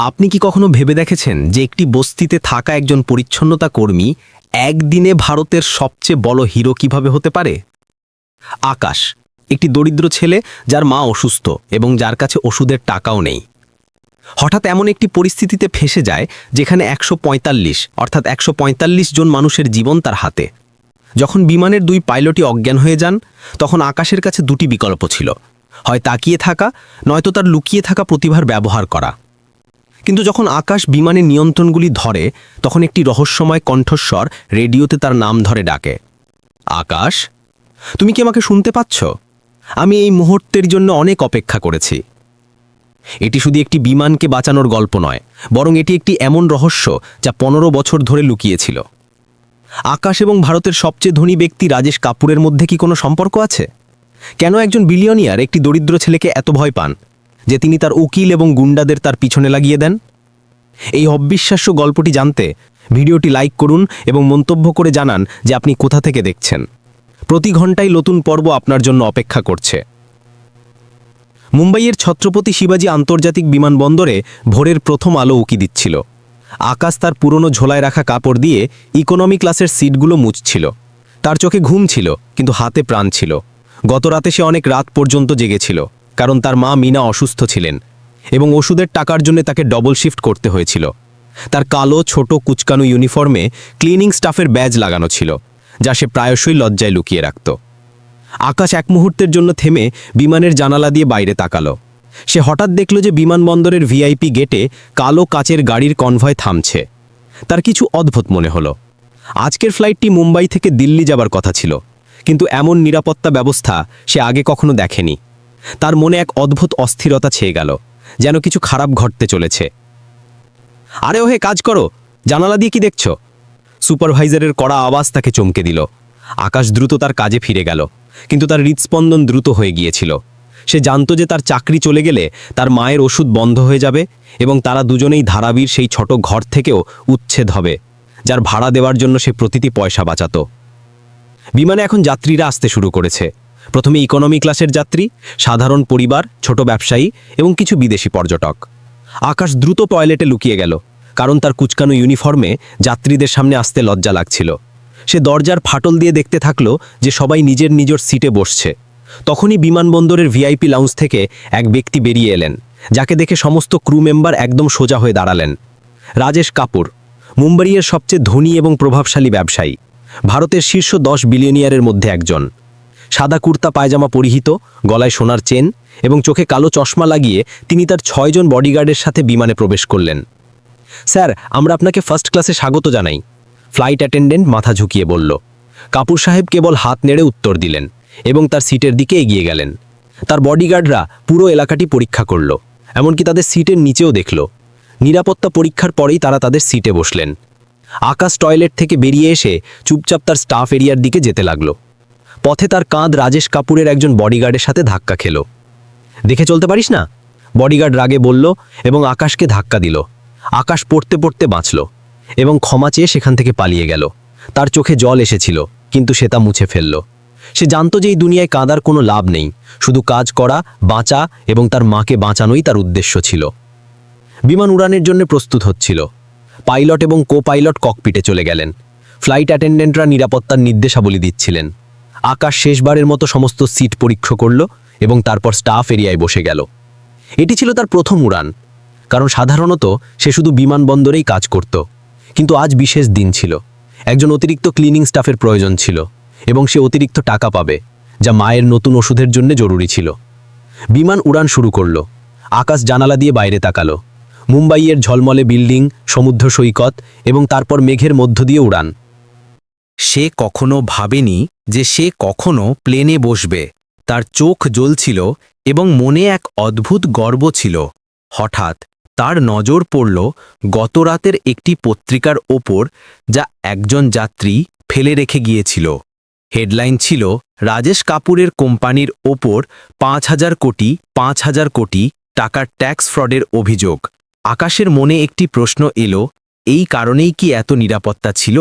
আপনি কি কখনো ভেবে দেখেছেন যে একটি বস্তিতে থাকা একজন পরিচ্ছন্নতা কর্মী একদিনে ভারতের সবচেয়ে বড় হিরো কিভাবে হতে পারে? আকাশ একটি দরিদ্র ছেলে যার মা অসুস্থ এবং যার কাছে ওষুধের টাকাও নেই। হঠাৎ এমন একটি পরিস্থিতিতে ফেঁসে যায় যেখানে 145 জন মানুষের জীবন তার হাতে। যখন বিমানের 2 পাইলটই অজ্ঞান হয়ে যান, তখন আকাশের কাছে 2টি বিকল্প ছিল, হয় তাকিয়ে থাকা, নয়তো তার লুকিয়ে থাকা প্রতিভার ব্যবহার করা। কিন্তু যখন আকাশ বিমানের নিয়ন্ত্রণগুলি ধরে, তখন একটি রহস্যময় কণ্ঠস্বর রেডিওতে তার নাম ধরে ডাকে, আকাশ, তুমি কি আমাকে শুনতে পাচ্ছ? আমি এই মুহূর্তের জন্য অনেক অপেক্ষা করেছি। এটি শুধু একটি বিমানকে বাঁচানোর গল্প নয়, বরং এটি একটি এমন রহস্য যা 15 বছর ধরে লুকিয়েছিল। আকাশ এবং ভারতের সবচেয়ে ধনী ব্যক্তি রাজেশ কাপুরের মধ্যে কি কোনো সম্পর্ক আছে? কেন একজন বিলিয়নিয়ার একটি দরিদ্র ছেলেকে এত ভয় পান যে তিনি তার উকিল এবং গুন্ডাদের তার পিছনে লাগিয়ে দেন? এই অবিশ্বাস্য গল্পটি জানতে ভিডিওটি লাইক করুন এবং মন্তব্য করে জানান যে আপনি কোথা থেকে দেখছেন। প্রতি ঘন্টায় নতুন পর্ব আপনার জন্য অপেক্ষা করছে। মুম্বাইয়ের ছত্রপতি শিবাজি আন্তর্জাতিক বিমানবন্দরে ভোরের প্রথম আলো উকি দিচ্ছিল। আকাশ তার পুরনো ঝোলায় রাখা কাপড় দিয়ে ইকোনমি ক্লাসের সিটগুলো মুছছিল। তার চোখে ঘুম ছিল, কিন্তু হাতে প্রাণ ছিল। গত রাতে সে অনেক রাত পর্যন্ত জেগেছিল, কারণ তার মা মিনা অসুস্থ ছিলেন এবং ওষুধের টাকার জন্য তাকে ডবল শিফট করতে হয়েছিল। তার কালো ছোট কুচকানো ইউনিফর্মে ক্লিনিং স্টাফের ব্যাজ লাগানো ছিল, যা সে প্রায়শই লজ্জায় লুকিয়ে রাখত। আকাশ এক মুহূর্তের জন্য থেমে বিমানের জানালা দিয়ে বাইরে তাকালো। সে হঠাৎ দেখল যে বিমানবন্দরের ভিআইপি গেটে কালো কাচের গাড়ির কনভয় থামছে। তার কিছু অদ্ভুত মনে হলো। আজকের ফ্লাইটটি মুম্বাই থেকে দিল্লি যাবার কথা ছিল, কিন্তু এমন নিরাপত্তা ব্যবস্থা সে আগে কখনো দেখেনি। তার মনে এক অদ্ভুত অস্থিরতা ছেয়ে গেল, যেন কিছু খারাপ ঘটতে চলেছে। আরে ওহে, কাজ করো, জানালা দিয়ে কি দেখছ? সুপারভাইজারের কড়া আওয়াজ তাকে চমকে দিল। আকাশ দ্রুত তার কাজে ফিরে গেল, কিন্তু তার হৃদস্পন্দন দ্রুত হয়ে গিয়েছিল। সে জানত যে তার চাকরি চলে গেলে তার মায়ের ওষুধ বন্ধ হয়ে যাবে এবং তারা দুজনেই ধারাবীর সেই ছোট ঘর থেকেও উচ্ছেদ হবে, যার ভাড়া দেওয়ার জন্য সে প্রতিটি পয়সা বাঁচাত। বিমানে এখন যাত্রীরা আসতে শুরু করেছে। প্রথমে ইকোনমি ক্লাসের যাত্রী, সাধারণ পরিবার, ছোট ব্যবসায়ী এবং কিছু বিদেশি পর্যটক। আকাশ দ্রুত টয়লেটে লুকিয়ে গেল, কারণ তার কুচকানো ইউনিফর্মে যাত্রীদের সামনে আসতে লজ্জা লাগছিল। সে দরজার ফাটল দিয়ে দেখতে থাকলো যে সবাই নিজের নিজের সিটে বসছে। তখনই বিমানবন্দরের ভিআইপি লাউঞ্জ থেকে এক ব্যক্তি বেরিয়ে এলেন, যাকে দেখে সমস্ত ক্রু মেম্বার একদম সোজা হয়ে দাঁড়ালেন। রাজেশ কাপুর, মুম্বাইয়ের সবচেয়ে ধনী এবং প্রভাবশালী ব্যবসায়ী, ভারতের শীর্ষ 10 বিলিয়নিয়ারের মধ্যে একজন। সাদা কুর্তা পায়জামা পরিহিত, গলায় সোনার চেন এবং চোখে কালো চশমা লাগিয়ে তিনি তার 6 জন বডিগার্ডের সাথে বিমানে প্রবেশ করলেন। স্যার, আমরা আপনাকে ফার্স্ট ক্লাসে স্বাগত জানাই, ফ্লাইট অ্যাটেন্ডেন্ট মাথা ঝুঁকিয়ে বলল। কাপুর সাহেব কেবল হাত নেড়ে উত্তর দিলেন এবং তার সিটের দিকে এগিয়ে গেলেন। তার বডিগার্ডরা পুরো এলাকাটি পরীক্ষা করল, এমনকি তাদের সিটের নিচেও দেখল। নিরাপত্তা পরীক্ষার পরেই তারা তাদের সিটে বসলেন। আকাশ টয়লেট থেকে বেরিয়ে এসে চুপচাপ তার স্টাফ এরিয়ার দিকে যেতে লাগলো। পথে তার কাঁধ রাজেশ কাপুরের একজন বডিগার্ডের সাথে ধাক্কা খেল। দেখে চলতে পারিস না, বডিগার্ড রাগে বলল এবং আকাশকে ধাক্কা দিল। আকাশ পড়তে পড়তে বাঁচল এবং ক্ষমা চেয়ে সেখান থেকে পালিয়ে গেল। তার চোখে জল এসেছিল, কিন্তু সে তা মুছে ফেলল। সে জানত যে এই দুনিয়ায় কাঁদার কোনো লাভ নেই, শুধু কাজ করা, বাঁচা এবং তার মাকে বাঁচানোই তার উদ্দেশ্য ছিল। বিমান উড়ানের জন্য প্রস্তুত হচ্ছিল। পাইলট এবং কো পাইলট ককপিটে চলে গেলেন। ফ্লাইট অ্যাটেন্ডেন্টরা নিরাপত্তার নির্দেশাবলী দিচ্ছিলেন। আকাশ শেষবারের মতো সমস্ত সিট পরীক্ষা করল এবং তারপর স্টাফ এরিয়ায় বসে গেল। এটি ছিল তার প্রথম উড়ান, কারণ সাধারণত সে শুধু বিমানবন্দরেই কাজ করত। কিন্তু আজ বিশেষ দিন ছিল। একজন অতিরিক্ত ক্লিনিং স্টাফের প্রয়োজন ছিল এবং সে অতিরিক্ত টাকা পাবে, যা মায়ের নতুন ওষুধের জন্য জরুরি ছিল। বিমান উড়ান শুরু করল। আকাশ জানালা দিয়ে বাইরে তাকালো। মুম্বাইয়ের ঝলমলে বিল্ডিং, সমুদ্র সৈকত এবং তারপর মেঘের মধ্য দিয়ে উড়ান। সে কখনো ভাবেনি যে সে কখনো প্লেনে বসবে। তার চোখ জ্বলছিল এবং মনে এক অদ্ভুত গর্ব ছিল। হঠাৎ তার নজর পড়ল গত রাতের একটি পত্রিকার ওপর, যা একজন যাত্রী ফেলে রেখে গিয়েছিল। হেডলাইন ছিল, রাজেশ কাপুরের কোম্পানির ওপর 5,000 কোটি টাকার ট্যাক্স ফ্রডের অভিযোগ। আকাশের মনে একটি প্রশ্ন এলো, এই কারণেই কি এত নিরাপত্তা ছিল?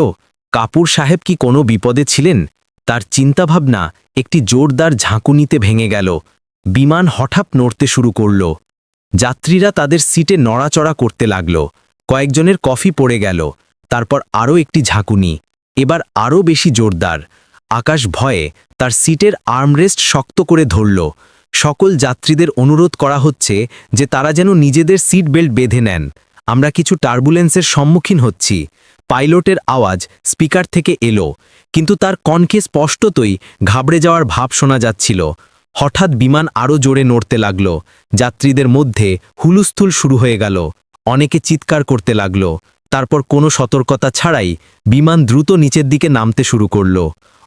কাপুর সাহেব কি কোনো বিপদে ছিলেন? তার চিন্তাভাবনা একটি জোরদার ঝাঁকুনিতে ভেঙে গেল। বিমান হঠাৎ নড়তে শুরু করল। যাত্রীরা তাদের সিটে নড়াচড়া করতে লাগল। কয়েকজনের কফি পড়ে গেল। তারপর আরও একটি ঝাঁকুনি, এবার আরও বেশি জোরদার। আকাশ ভয়ে তার সিটের আর্মরেস্ট শক্ত করে ধরল। সকল যাত্রীদের অনুরোধ করা হচ্ছে যে তারা যেন নিজেদের সিট বেল্ট বেঁধে নেন। আমরা কিছু টার্বুলেন্সের সম্মুখীন হচ্ছি। পাইলটের আওয়াজ স্পিকার থেকে এলো, কিন্তু তার কণ্ঠে স্পষ্টতই ঘাবড়ে যাওয়ার ভাব শোনা যাচ্ছিল। হঠাৎ বিমান আরও জোরে নড়তে লাগল। যাত্রীদের মধ্যে হুলুস্থুল শুরু হয়ে গেল। অনেকে চিৎকার করতে লাগল। তারপর কোনো সতর্কতা ছাড়াই বিমান দ্রুত নিচের দিকে নামতে শুরু করল।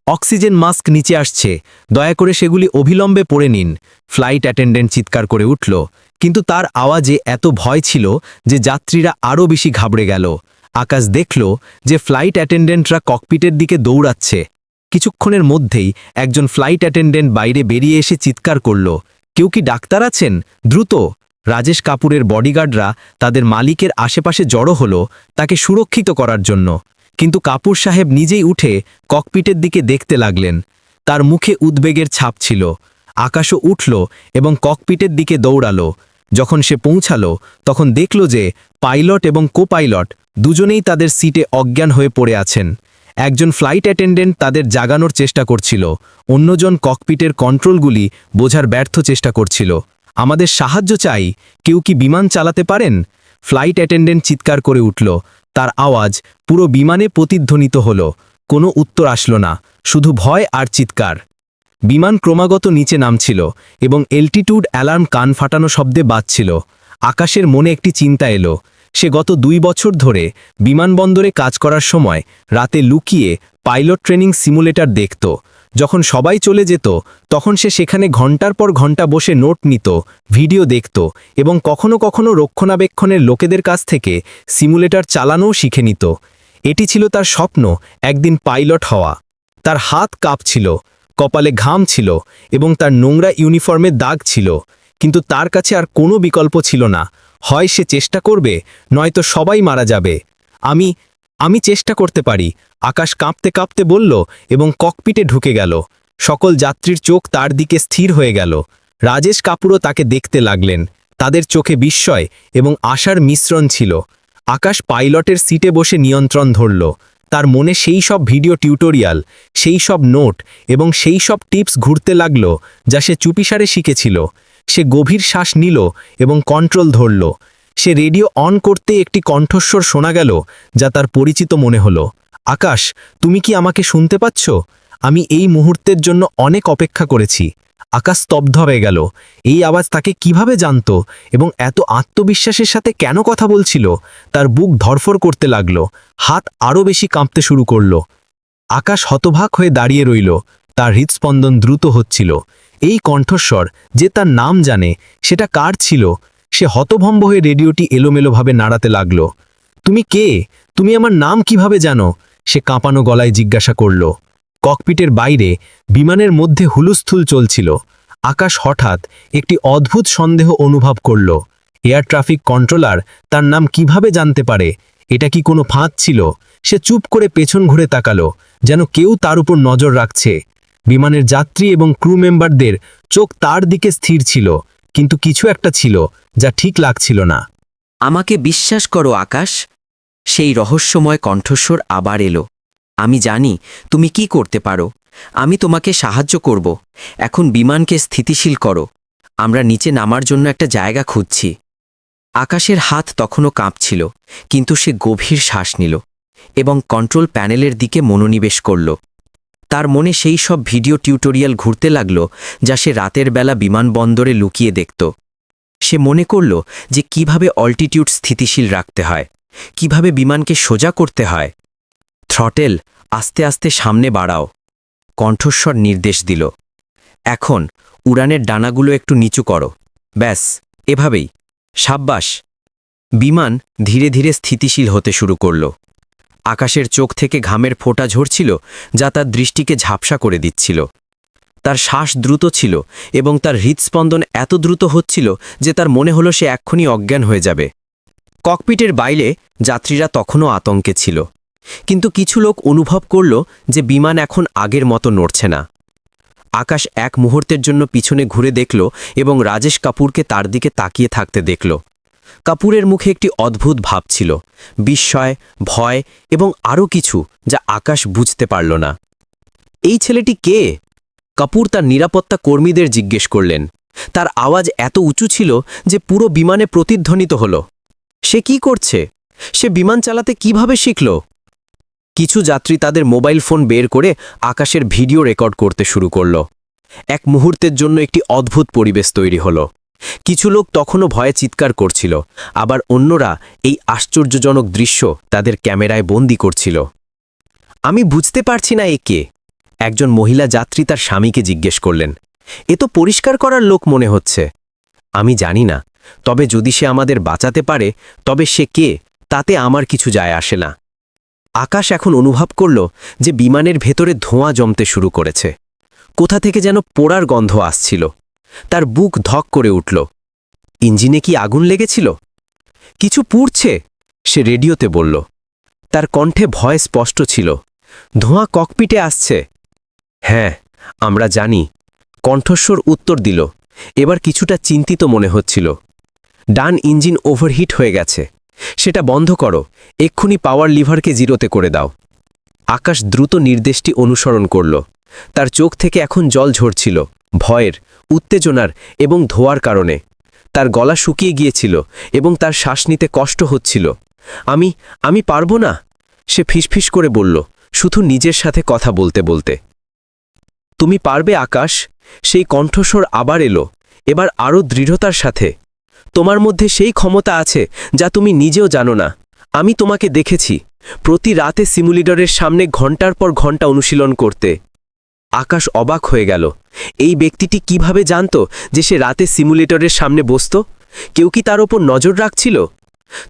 অক্সিজেন মাস্ক নিচে আসছে, দয়া করে সেগুলি অবিলম্বে পরে নিন, ফ্লাইট অ্যাটেন্ডেন্ট চিৎকার করে উঠল। কিন্তু তার আওয়াজে এত ভয় ছিল যে যাত্রীরা আরও বেশি ঘাবড়ে গেল। আকাশ দেখল যে ফ্লাইট অ্যাটেন্ডেন্টরা ককপিটের দিকে দৌড়াচ্ছে। কিছুক্ষণের মধ্যেই একজন ফ্লাইট অ্যাটেন্ডেন্ট বাইরে বেরিয়ে এসে চিৎকার করল, কেউ কি ডাক্তার আছেন? দ্রুত! রাজেশ কাপুরের বডিগার্ডরা তাদের মালিকের আশেপাশে জড়ো হলো তাকে সুরক্ষিত করার জন্য। কিন্তু কাপুর সাহেব নিজেই উঠে ককপিটের দিকে দেখতে লাগলেন। তার মুখে উদ্বেগের ছাপ ছিল। আকাশও উঠল এবং ককপিটের দিকে দৌড়ালো। যখন সে পৌঁছালো তখন দেখল যে পাইলট এবং কোপাইলট দুজনেই তাদের সিটে অজ্ঞান হয়ে পড়ে আছেন। একজন ফ্লাইট অ্যাটেন্ডেন্ট তাদের জাগানোর চেষ্টা করছিল, অন্যজন ককপিটের কন্ট্রোলগুলি বোঝার ব্যর্থ চেষ্টা করছিল। আমাদের সাহায্য চাই, কেউ কি বিমান চালাতে পারেন? ফ্লাইট অ্যাটেন্ডেন্ট চিৎকার করে উঠল। তার আওয়াজ পুরো বিমানে প্রতিধ্বনিত হল। কোনো উত্তর আসলো না, শুধু ভয় আর চিৎকার। বিমান ক্রমাগত নিচে নামছিল এবং এল্টিটিউড অ্যালার্ম কান ফাটানো শব্দে বাজছিল। আকাশের মনে একটি চিন্তা এলো। সে গত 2 বছর ধরে বিমানবন্দরে কাজ করার সময় রাতে লুকিয়ে পাইলট ট্রেনিং সিমুলেটর দেখত। যখন সবাই চলে যেত তখন সে সেখানে ঘন্টার পর ঘন্টা বসে নোট নিত, ভিডিও দেখত এবং কখনো কখনো রক্ষণাবেক্ষণের লোকেদের কাছ থেকে সিমুলেটর চালানোও শিখে নিত। এটি ছিল তার স্বপ্ন, একদিন পাইলট হওয়া। তার হাত কাঁপছিল, কপালে ঘাম ছিল এবং তার নোংরা ইউনিফর্মে দাগ ছিল। কিন্তু তার কাছে আর কোনো বিকল্প ছিল না। হয় সে চেষ্টা করবে, নয়তো সবাই মারা যাবে। আমি চেষ্টা করতে পারি, আকাশ কাঁপতে কাঁপতে বলল এবং ককপিটে ঢুকে গেল। সকল যাত্রীর চোখ তার দিকে স্থির হয়ে গেল। রাজেশ কাপুরও তাকে দেখতে লাগলেন। তাদের চোখে বিস্ময় এবং আশার মিশ্রণ ছিল। আকাশ পাইলটের সিটে বসে নিয়ন্ত্রণ ধরল। তার মনে সেই সব ভিডিও টিউটোরিয়াল, সেই সব নোট এবং সেই সব টিপস ঘুরতে লাগল যা সে চুপিসারে শিখেছিল। সে গভীর শ্বাস নিল এবং কন্ট্রোল ধরল। সে রেডিও অন করতে একটি কণ্ঠস্বর শোনা গেল যা তার পরিচিত মনে হলো। আকাশ, তুমি কি আমাকে শুনতে পাচ্ছ? আমি এই মুহূর্তের জন্য অনেক অপেক্ষা করেছি। আকাশ স্তব্ধ হয়ে গেল। এই আওয়াজ তাকে কিভাবে জানত এবং এত আত্মবিশ্বাসের সাথে কেন কথা বলছিল? তার বুক ধরফর করতে লাগল, হাত আরও বেশি কাঁপতে শুরু করল। আকাশ হতবাক হয়ে দাঁড়িয়ে রইল। তার হৃদস্পন্দন দ্রুত হচ্ছিল। এই কণ্ঠস্বর, যে তার নাম জানে, সেটা কার ছিল? সে হতভম্ব হয়ে রেডিওটি এলোমেলোভাবে নাড়াতে লাগল। তুমি কে? তুমি আমার নাম কিভাবে জানো? সে কাঁপানো গলায় জিজ্ঞাসা করল। ককপিটের বাইরে বিমানের মধ্যে হুলুস্থুল চলছিল। আকাশ হঠাৎ একটি অদ্ভুত সন্দেহ অনুভব করল। এয়ার ট্রাফিক কন্ট্রোলার তার নাম কিভাবে জানতে পারে? এটা কি কোনো ফাঁদ ছিল? সে চুপ করে পেছন ঘুরে তাকালো, যেন কেউ তার উপর নজর রাখছে। বিমানের যাত্রী এবং ক্রু মেম্বারদের চোখ তার দিকে স্থির ছিল, কিন্তু কিছু একটা ছিল যা ঠিক লাগছিল না। আমাকে বিশ্বাস করো আকাশ। সেই রহস্যময় কণ্ঠস্বর আবার এলো। আমি জানি তুমি কি করতে পারো। আমি তোমাকে সাহায্য করব। এখন বিমানকে স্থিতিশীল করো। আমরা নিচে নামার জন্য একটা জায়গা খুঁজছি। আকাশের হাত তখনও কাঁপছিল, কিন্তু সে গভীর শ্বাস নিল এবং কন্ট্রোল প্যানেলের দিকে মনোনিবেশ করল। তার মনে সেই সব ভিডিও টিউটোরিয়াল ঘুরতে লাগল যা সে রাতের বেলা বিমানবন্দরে লুকিয়ে দেখত। সে মনে করল যে কিভাবে অল্টিটিউড স্থিতিশীল রাখতে হয়, কিভাবে বিমানকে সোজা করতে হয়। থ্রটেল আস্তে আস্তে সামনে বাড়াও, কণ্ঠস্বর নির্দেশ দিল। এখন উড়ানের ডানাগুলো একটু নিচু করো। ব্যাস, এভাবেই। সাব্বাস। বিমান ধীরে ধীরে স্থিতিশীল হতে শুরু করল। আকাশের চোখ থেকে ঘামের ফোঁটা ঝরছিল যা তার দৃষ্টিকে ঝাপসা করে দিচ্ছিল। তার শ্বাস দ্রুত ছিল এবং তার হৃদস্পন্দন এত দ্রুত হচ্ছিল যে তার মনে হলো সে এক্ষুনি অজ্ঞান হয়ে যাবে। ককপিটের বাইরে যাত্রীরা তখনও আতঙ্কে ছিল, কিন্তু কিছু লোক অনুভব করল যে বিমান এখন আগের মতো নড়ছে না। আকাশ এক মুহূর্তের জন্য পিছনে ঘুরে দেখল এবং রাজেশ কাপুরকে তার দিকে তাকিয়ে থাকতে দেখল। কাপুরের মুখে একটি অদ্ভুত ভাব ছিল, বিস্ময়, ভয় এবং আরও কিছু যা আকাশ বুঝতে পারল না। এই ছেলেটি কে? কাপুর তার নিরাপত্তা কর্মীদের জিজ্ঞেস করলেন। তার আওয়াজ এত উঁচু ছিল যে পুরো বিমানে প্রতিধ্বনিত হল। সে কি করছে? সে বিমান চালাতে কিভাবে শিখল? কিছু যাত্রী তাদের মোবাইল ফোন বের করে আকাশের ভিডিও রেকর্ড করতে শুরু করল। এক মুহূর্তের জন্য একটি অদ্ভুত পরিবেশ তৈরি হল। কিছু লোক তখনও ভয়ে চিৎকার করছিল, আবার অন্যরা এই আশ্চর্যজনক দৃশ্য তাদের ক্যামেরায় বন্দি করছিল। আমি বুঝতে পারছি না, এ কে? একজন মহিলা যাত্রী তার স্বামীকে জিজ্ঞেস করলেন। এ তো পরিষ্কার করার লোক মনে হচ্ছে। আমি জানি না, তবে যদি সে আমাদের বাঁচাতে পারে তবে সে কে তাতে আমার কিছু যায় আসে না। আকাশ এখন অনুভব করল যে বিমানের ভেতরে ধোঁয়া জমতে শুরু করেছে। কোথা থেকে যেন পোড়ার গন্ধ আসছিল। তার বুক ধক করে উঠল। ইঞ্জিনে কি আগুন লেগেছিল? কিছু পুড়ছে, সে রেডিওতে বলল। তার কণ্ঠে ভয় স্পষ্ট ছিল। ধোঁয়া ককপিটে আসছে। হ্যাঁ, আমরা জানি, কণ্ঠস্বর উত্তর দিল, এবার কিছুটা চিন্তিত মনে হচ্ছিল। ডান ইঞ্জিন ওভারহিট হয়ে গেছে, সেটা বন্ধ করো, এক্ষুনি পাওয়ার লিভারকে জিরোতে করে দাও। আকাশ দ্রুত নির্দেশটি অনুসরণ করল। তার চোখ থেকে এখন জল ঝরছিল, ভয়ের, উত্তেজনার এবং ধোয়ার কারণে। তার গলা শুকিয়ে গিয়েছিল এবং তার শ্বাস নিতে কষ্ট হচ্ছিল। আমি পারবো না, সে ফিসফিস করে বলল, শুধু নিজের সাথে কথা বলতে বলতে। তুমি পারবে আকাশ, সেই কণ্ঠস্বর আবার এলো, এবার আরও দৃঢ়তার সাথে। তোমার মধ্যে সেই ক্ষমতা আছে যা তুমি নিজেও জানো না। আমি তোমাকে দেখেছি প্রতি রাতে সিমুলেটরের সামনে ঘন্টার পর ঘন্টা অনুশীলন করতে। আকাশ অবাক হয়ে গেল। এই ব্যক্তিটি কিভাবে জানত যে সে রাতে সিমুলেটরের সামনে বসত? কেউ কি তার ওপর নজর রাখছিল?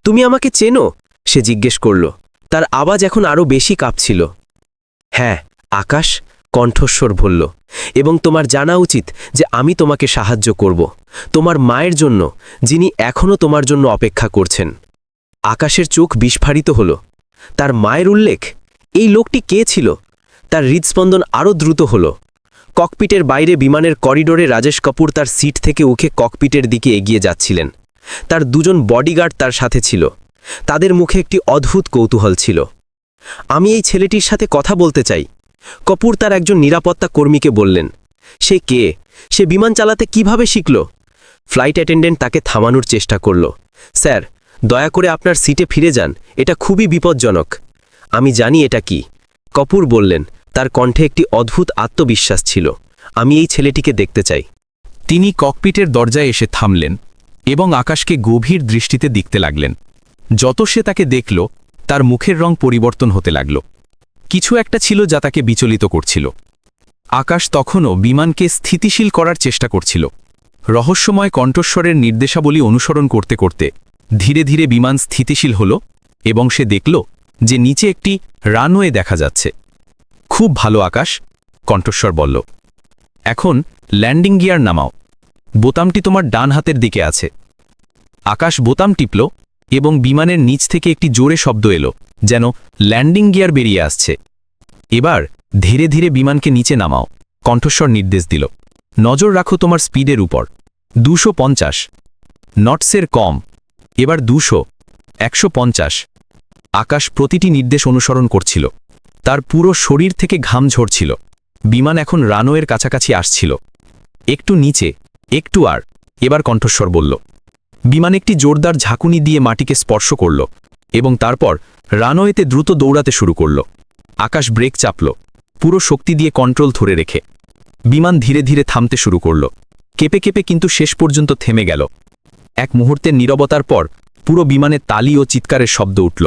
তুমি আমাকে চেনো? সে জিজ্ঞেস করল। তার আওয়াজ এখন আরও বেশি কাঁপছিল। হ্যাঁ, আকাশ, কণ্ঠস্বর বলল, এবং তোমার জানা উচিত যে আমি তোমাকে সাহায্য করব, তোমার মায়ের জন্য, যিনি এখনও তোমার জন্য অপেক্ষা করছেন। আকাশের চোখ বিস্ফারিত হল। তার মায়ের উল্লেখ? এই লোকটি কে ছিল? তার হৃদস্পন্দন আরও দ্রুত হল। ককপিটের বাইরে বিমানের করিডোরে রাজেশ কাপুর তার সিট থেকে উঠে ককপিটের দিকে এগিয়ে যাচ্ছিলেন। তার দুজন বডিগার্ড তার সাথে ছিল। তাদের মুখে একটি অদ্ভুত কৌতূহল ছিল। আমি এই ছেলেটির সাথে কথা বলতে চাই, কপুর তার একজন নিরাপত্তা কর্মীকে বললেন। সে কে? সে বিমান চালাতে কিভাবে শিখল? ফ্লাইট অ্যাটেন্ডেন্ট তাকে থামানোর চেষ্টা করল। স্যার, দয়া করে আপনার সিটে ফিরে যান, এটা খুবই বিপজ্জনক। আমি জানি এটা কি, কপুর বললেন। তার কণ্ঠে একটি অদ্ভুত আত্মবিশ্বাস ছিল। আমি এই ছেলেটিকে দেখতে চাই। তিনি ককপিটের দরজায় এসে থামলেন এবং আকাশকে গভীর দৃষ্টিতে দেখতে লাগলেন। যত সে তাকে দেখল, তার মুখের রং পরিবর্তন হতে লাগল। কিছু একটা ছিল যা তাকে বিচলিত করছিল। আকাশ তখনও বিমানকে স্থিতিশীল করার চেষ্টা করছিল। রহস্যময় কণ্ঠস্বরের নির্দেশাবলী অনুসরণ করতে করতে ধীরে ধীরে বিমান স্থিতিশীল হল এবং সে দেখল যে নিচে একটি রানওয়ে দেখা যাচ্ছে। খুব ভালো আকাশ, কণ্ঠস্বর বলল। এখন ল্যান্ডিং গিয়ার নামাও। বোতামটি তোমার ডান হাতের দিকে আছে। আকাশ বোতাম টিপল এবং বিমানের নিচ থেকে একটি জোরে শব্দ এলো, যেন ল্যান্ডিং গিয়ার বেরিয়ে আসছে। এবার ধীরে ধীরে বিমানকে নিচে নামাও, কণ্ঠস্বর নির্দেশ দিল। নজর রাখো তোমার স্পিডের উপর। 250 নটসের কম। এবার 200, 150। আকাশ প্রতিটি নির্দেশ অনুসরণ করছিল। তার পুরো শরীর থেকে ঘাম ঝরছিল। বিমান এখন রানওয়ের কাছাকাছি আসছিল। একটু নিচে, একটু আর। এবার কণ্ঠস্বর বলল। বিমান একটি জোরদার ঝাঁকুনি দিয়ে মাটিকে স্পর্শ করল এবং তারপর রানওয়েতে দ্রুত দৌড়াতে শুরু করল। আকাশ ব্রেক চাপল, পুরো শক্তি দিয়ে কন্ট্রোল ধরে রেখে। বিমান ধীরে ধীরে থামতে শুরু করল, কেঁপে কেঁপে, কিন্তু শেষ পর্যন্ত থেমে গেল। এক মুহূর্তের নীরবতার পর পুরো বিমানে তালি ও চিৎকারের শব্দ উঠল।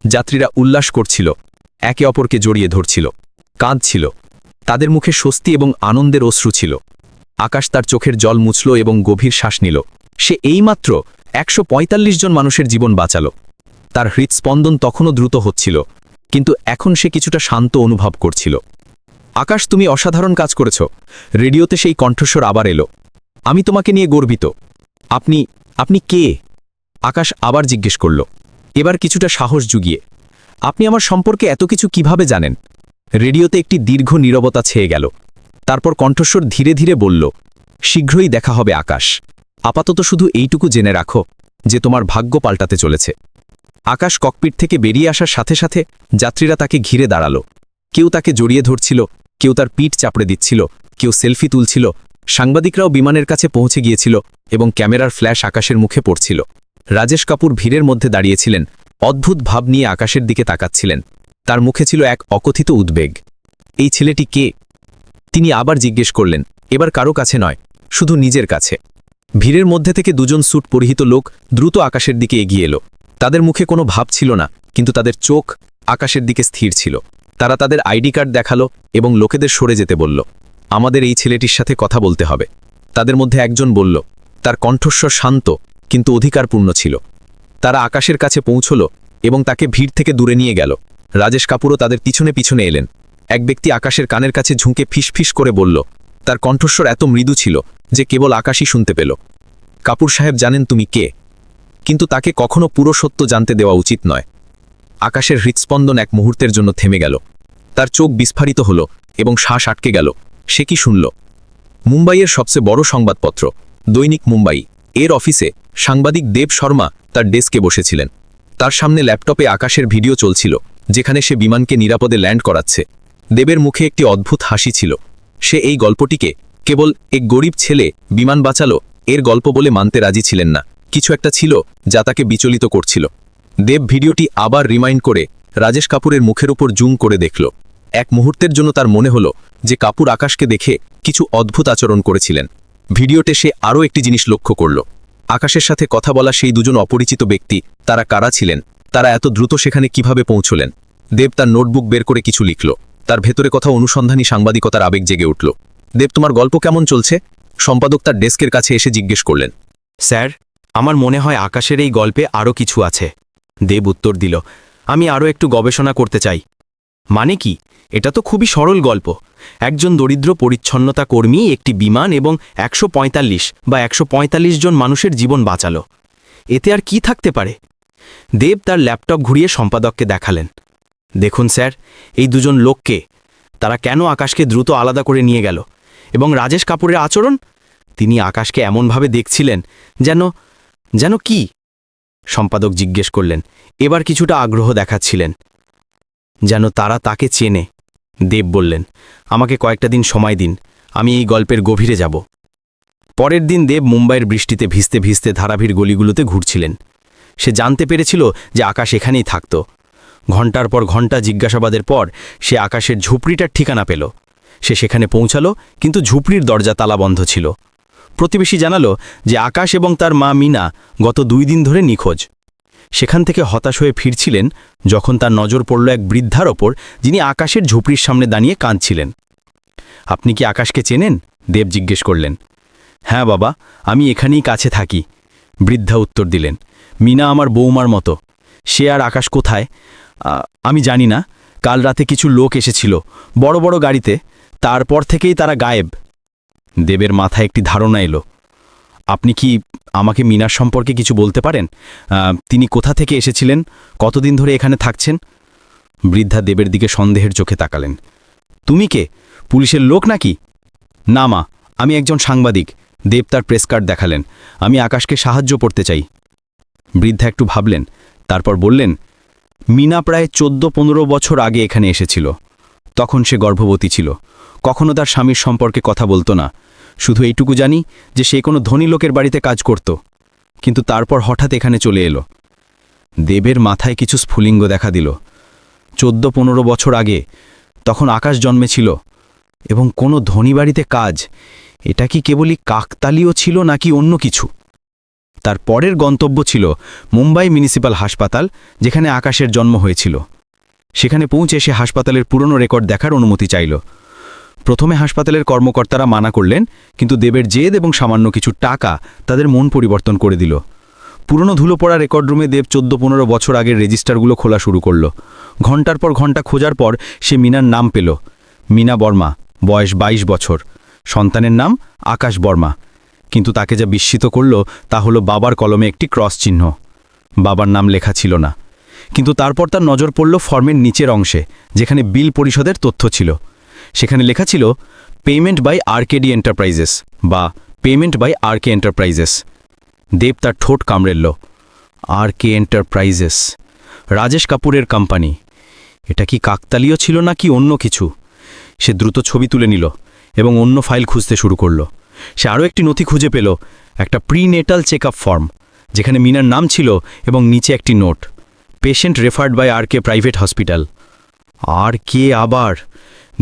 যাত্রীরা উল্লাস করছিল, একে অপরকে জড়িয়ে ধরছিল, কাঁদছিল। তাদের মুখে স্বস্তি এবং আনন্দের অশ্রু ছিল। আকাশ তার চোখের জল মুছল এবং গভীর শ্বাস নিল। সে এইমাত্র 145 জন মানুষের জীবন বাঁচাল। তার হৃদস্পন্দন তখনও দ্রুত হচ্ছিল, কিন্তু এখন সে কিছুটা শান্ত অনুভব করছিল। আকাশ, তুমি অসাধারণ কাজ করেছ। রেডিওতে সেই কণ্ঠস্বর আবার এলো। আমি তোমাকে নিয়ে গর্বিত। আপনি কে? আকাশ আবার জিজ্ঞেস করল, এবার কিছুটা সাহস জুগিয়ে। আপনি আমার সম্পর্কে এত কিছু কিভাবে জানেন? রেডিওতে একটি দীর্ঘ নীরবতা ছেয়ে গেল। তারপর কণ্ঠস্বর ধীরে ধীরে বলল, শীঘ্রই দেখা হবে আকাশ। আপাতত শুধু এইটুকু জেনে রাখো যে তোমার ভাগ্য পাল্টাতে চলেছে। আকাশ ককপিট থেকে বেরিয়ে আসার সাথে সাথে যাত্রীরা তাকে ঘিরে দাঁড়ালো। কেউ তাকে জড়িয়ে ধরছিল, কেউ তার পিঠ চাপড়ে দিচ্ছিল, কেউ সেলফি তুলছিল। সাংবাদিকরাও বিমানের কাছে পৌঁছে গিয়েছিল এবং ক্যামেরার ফ্ল্যাশ আকাশের মুখে পড়ছিল। রাজেশ কাপুর ভিড়ের মধ্যে দাঁড়িয়েছিলেন, অদ্ভুত ভাব নিয়ে আকাশের দিকে তাকাচ্ছিলেন। তার মুখে ছিল এক অকথিত উদ্বেগ। এই ছেলেটি কে? তিনি আবার জিজ্ঞেস করলেন, এবার কারো কাছে নয়, শুধু নিজের কাছে। ভিড়ের মধ্যে থেকে দুজন স্যুট পরিহিত লোক দ্রুত আকাশের দিকে এগিয়ে এলো। তাদের মুখে কোনো ভাব ছিল না, কিন্তু তাদের চোখ আকাশের দিকে স্থির ছিল। তারা তাদের আইডি কার্ড দেখালো এবং লোকেদের সরে যেতে বলল, আমাদের এই ছেলেটির সাথে কথা বলতে হবে। তাদের মধ্যে একজন বলল, তার কণ্ঠস্বর শান্ত কিন্তু অধিকারপূর্ণ ছিল। তারা আকাশের কাছে পৌঁছল এবং তাকে ভিড় থেকে দূরে নিয়ে গেল। রাজেশ কাপুরও তাদের পিছনে পিছনে এলেন। এক ব্যক্তি আকাশের কানের কাছে ঝুঁকে ফিসফিস করে বলল, তার কণ্ঠস্বর এত মৃদু ছিল যে কেবল আকাশই শুনতে পেল, কাপুর সাহেব জানেন তুমি কে, কিন্তু তাকে কখনো পুরো সত্য জানতে দেওয়া উচিত নয়। আকাশের হৃৎস্পন্দন এক মুহূর্তের জন্য থেমে গেল। তার চোখ বিস্ফারিত হল এবং শ্বাস আটকে গেল। সে কি শুনল? মুম্বাইয়ের সবচেয়ে বড় সংবাদপত্র দৈনিক মুম্বাই এর অফিসে সাংবাদিক দেব শর্মা তার ডেস্কে বসেছিলেন। তার সামনে ল্যাপটপে আকাশের ভিডিও চলছিল, যেখানে সে বিমানকে নিরাপদে ল্যান্ড করাচ্ছে। দেবের মুখে একটি অদ্ভুত হাসি ছিল। সে এই গল্পটিকে কেবল এক গরিব ছেলে বিমান বাঁচালো এর গল্প বলে মানতে রাজি ছিলেন না। কিছু একটা ছিল যা তাকে বিচলিত করছিল। দেব ভিডিওটি আবার রিমাইন্ড করে রাজেশ কাপুরের মুখের উপর জুম করে দেখল। এক মুহূর্তের জন্য তার মনে হলো যে কাপুর আকাশকে দেখে কিছু অদ্ভুত আচরণ করেছিলেন। ভিডিওতে সে আরও একটি জিনিস লক্ষ্য করল। আকাশের সাথে কথা বলা সেই দুজন অপরিচিত ব্যক্তি, তারা কারা ছিলেন? তারা এত দ্রুত সেখানে কিভাবে পৌঁছলেন? দেব তার নোটবুক বের করে কিছু লিখল। তার ভেতরে কথা অনুসন্ধানী সাংবাদিকতার আবেগ জেগে উঠল। দেব, তোমার গল্প কেমন চলছে? সম্পাদক তার ডেস্কের কাছে এসে জিজ্ঞেস করলেন। স্যার, আমার মনে হয় আকাশের এই গল্পে আরও কিছু আছে। দেব উত্তর দিল, আমি আরও একটু গবেষণা করতে চাই। মানে কি? এটা তো খুবই সরল গল্প। একজন দরিদ্র পরিচ্ছন্নতা কর্মী একটি বিমান এবং 145 জন মানুষের জীবন বাঁচালো। এতে আর কি থাকতে পারে? দেব তার ল্যাপটপ ঘুরিয়ে সম্পাদককে দেখালেন। দেখুন স্যার, এই দুজন লোককে, তারা কেন আকাশকে দ্রুত আলাদা করে নিয়ে গেল? এবং রাজেশ কাপুরের আচরণ, তিনি আকাশকে এমনভাবে দেখছিলেন যেন কি? সম্পাদক জিজ্ঞেস করলেন, এবার কিছুটা আগ্রহ দেখাচ্ছিলেন, যেন তারা তাকে চেনে। দেব বললেন, আমাকে কয়েকটা দিন সময় দিন, আমি এই গল্পের গভীরে যাব। পরের দিন দেব মুম্বাইয়ের বৃষ্টিতে ভিজতে ভিজতে ধারাভির গলিগুলোতে ঘুরছিলেন। সে জানতে পেরেছিল যে আকাশ এখানেই থাকত। ঘণ্টার পর ঘণ্টা জিজ্ঞাসাবাদের পর সে আকাশের ঝুপড়িটার ঠিকানা পেল। সে সেখানে পৌঁছালো, কিন্তু ঝুপড়ির দরজা তালাবন্ধ ছিল। প্রতিবেশী জানালো যে আকাশ এবং তার মা মিনা গত 2 দিন ধরে নিখোঁজ। সেখান থেকে হতাশ হয়ে ফিরছিলেন যখন তার নজর পড়ল এক বৃদ্ধার ওপর, যিনি আকাশের ঝুপড়ির সামনে দাঁড়িয়ে কাঁদছিলেন। আপনি কি আকাশকে চেনেন? দেব জিজ্ঞেস করলেন। হ্যাঁ বাবা, আমি এখানেই কাছে থাকি, বৃদ্ধা উত্তর দিলেন। মিনা আমার বৌমার মতো। সে আর আকাশ কোথায় আমি জানি না। কাল রাতে কিছু লোক এসেছিল বড় বড় গাড়িতে, তারপর থেকেই তারা গায়েব। দেবের মাথায় একটি ধারণা এলো। আপনি কি আমাকে মিনার সম্পর্কে কিছু বলতে পারেন? তিনি কোথা থেকে এসেছিলেন? কতদিন ধরে এখানে থাকছেন? বৃদ্ধা দেবের দিকে সন্দেহের চোখে তাকালেন। তুমি কে? পুলিশের লোক নাকি? না মা, আমি একজন সাংবাদিক। দেব তার প্রেস কার্ড দেখালেন। আমি আকাশকে সাহায্য করতে চাই। বৃদ্ধা একটু ভাবলেন, তারপর বললেন, মিনা প্রায় 14-15 বছর আগে এখানে এসেছিল। তখন সে গর্ভবতী ছিল। কখনো তার স্বামীর সম্পর্কে কথা বলতো না। শুধু এইটুকু জানি যে সে কোনো ধনী লোকের বাড়িতে কাজ করত, কিন্তু তারপর হঠাৎ এখানে চলে এলো। দেবের মাথায় কিছু স্ফুলিঙ্গ দেখা দিল। 14-15 বছর আগে, তখন আকাশ জন্মেছিল এবং কোনো ধনী বাড়িতে কাজ। এটা কি কেবলই কাকতালীয় ছিল নাকি অন্য কিছু? তার পরের গন্তব্য ছিল মুম্বাই মিউনিসিপ্যাল হাসপাতাল, যেখানে আকাশের জন্ম হয়েছিল। সেখানে পৌঁছে সে হাসপাতালের পুরনো রেকর্ড দেখার অনুমতি চাইল। প্রথমে হাসপাতালের কর্মকর্তারা মানা করলেন, কিন্তু দেবের জেদ এবং সামান্য কিছু টাকা তাদের মন পরিবর্তন করে দিল। পুরনো ধুলো পড়া রেকর্ড রুমে দেব 14-15 বছর আগের রেজিস্টারগুলো খোলা শুরু করল। ঘণ্টার পর ঘণ্টা খোঁজার পর সে মিনার নাম পেল। মিনা বর্মা, বয়স 22 বছর, সন্তানের নাম আকাশ বর্মা। কিন্তু তাকে যা বিস্মিত করল তা হলো বাবার কলমে একটি ক্রস চিহ্ন। বাবার নাম লেখা ছিল না। কিন্তু তারপর তার নজর পড়ল ফর্মের নিচের অংশে, যেখানে বিল পরিশোধের তথ্য ছিল। সেখানে লেখা ছিল পেমেন্ট বাই আরকেডি এন্টারপ্রাইজেস বা পেমেন্ট বাই আরকে এন্টারপ্রাইজেস। দেব তার ঠোঁট কামড়েল। আরকে এন্টারপ্রাইজেস, রাজেশ কাপুরের কোম্পানি। এটা কি কাকতালীয় ছিল নাকি অন্য কিছু? সে দ্রুত ছবি তুলে নিল এবং অন্য ফাইল খুঁজতে শুরু করল। সে আরও একটি নথি খুঁজে পেল, একটা প্রিনেটাল চেকআপ ফর্ম, যেখানে মিনার নাম ছিল এবং নিচে একটি note, patient referred by RK private hospital. আর কে আবার?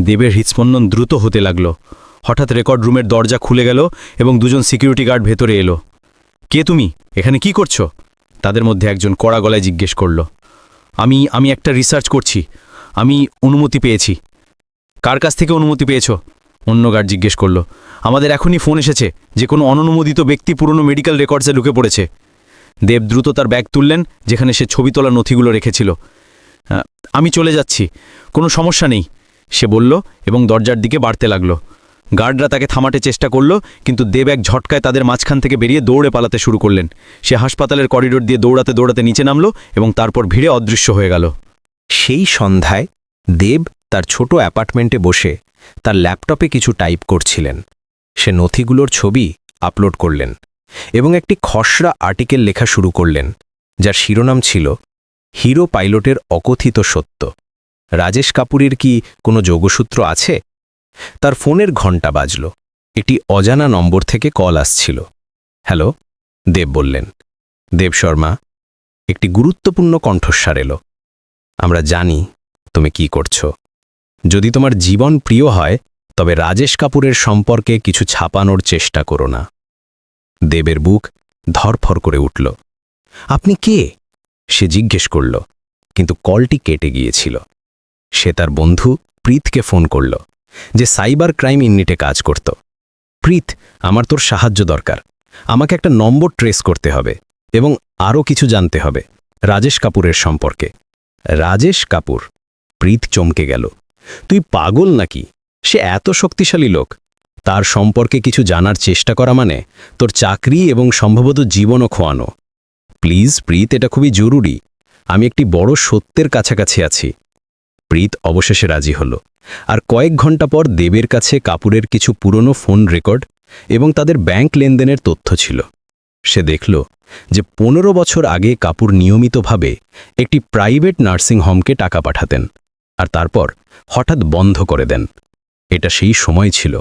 দেবের হৃৎস্পন্দন দ্রুত হতে লাগল। হঠাৎ রেকর্ড রুমের দরজা খুলে গেল এবং দুজন সিকিউরিটি গার্ড ভেতরে এলো। কে তুমি? এখানে কি করছো? তাদের মধ্যে একজন কড়া গলায় জিজ্ঞেস করল। আমি একটা রিসার্চ করছি, আমি অনুমতি পেয়েছি। কার কাছ থেকে অনুমতি পেয়েছ? অন্য গার্ড জিজ্ঞেস করল। আমাদের এখনই ফোন এসেছে যে কোনো অননুমোদিত ব্যক্তি পুরনো মেডিকেল রেকর্ডসে ঢুকে পড়েছে। দেব দ্রুত তার ব্যাগ তুললেন, যেখানে সে ছবি তোলা নথিগুলো রেখেছিল। আমি চলে যাচ্ছি, কোনো সমস্যা নেই, সে বলল এবং দরজার দিকে বাড়তে লাগল। গার্ডরা তাকে থামাতে চেষ্টা করল, কিন্তু দেব এক ঝটকায় তাদের মাঝখান থেকে বেরিয়ে দৌড়ে পালাতে শুরু করলেন। সে হাসপাতালের করিডোর দিয়ে দৌড়াতে দৌড়াতে নিচে নামল এবং তারপর ভিড়ে অদৃশ্য হয়ে গেল। সেই সন্ধ্যায় দেব তার ছোট অ্যাপার্টমেন্টে বসে তার ল্যাপটপে কিছু টাইপ করছিলেন। সে নথিগুলোর ছবি আপলোড করলেন এবং একটি খসড়া আর্টিকেল লেখা শুরু করলেন, যার শিরোনাম ছিল হিরো পাইলটের অকথিত সত্য। রাজেশ কাপুরের কি কোনো যোগসূত্র আছে? তার ফোনের ঘণ্টা বাজল। একটি অজানা নম্বর থেকে কল আসছিল। হ্যালো, দেব বললেন। দেব শর্মা, একটি গুরুত্বপূর্ণ কণ্ঠস্বর এলো। আমরা জানি তুমি কি করছো। যদি তোমার জীবন প্রিয় হয় তবে রাজেশ কাপুরের সম্পর্কে কিছু ছাপানোর চেষ্টা করো না। দেবের বুক ধরফর করে উঠল। আপনি কে? সে জিজ্ঞেস করল, কিন্তু কলটি কেটে গিয়েছিল। সে তার বন্ধু প্রীতকে ফোন করল, যে সাইবার ক্রাইম ইউনিটে কাজ করত। প্রীত, আমার তোর সাহায্য দরকার। আমাকে একটা নম্বর ট্রেস করতে হবে এবং আরও কিছু জানতে হবে রাজেশ কাপুরের সম্পর্কে। রাজেশ কাপুর? প্রীত চমকে গেল। তুই পাগল নাকি? সে এত শক্তিশালী লোক। তার সম্পর্কে কিছু জানার চেষ্টা করা মানে তোর চাকরি এবং সম্ভবত জীবনও খোয়ানো। প্লিজ প্রীত, এটা খুবই জরুরি। আমি একটি বড় সত্যের কাছাকাছি আছি। প্রীত অবশেষে রাজি হল। আর কয়েক ঘন্টা পর দেবের কাছে কাপুরের কিছু পুরনো ফোন রেকর্ড এবং তাদের ব্যাংক লেনদেনের তথ্য ছিল। সে দেখল যে 15 বছর আগে কাপুর নিয়মিতভাবে একটি প্রাইভেট নার্সিং হোমকে টাকা পাঠাতেন আর তারপর হঠাৎ বন্ধ করে দেন। এটা সেই সময় ছিল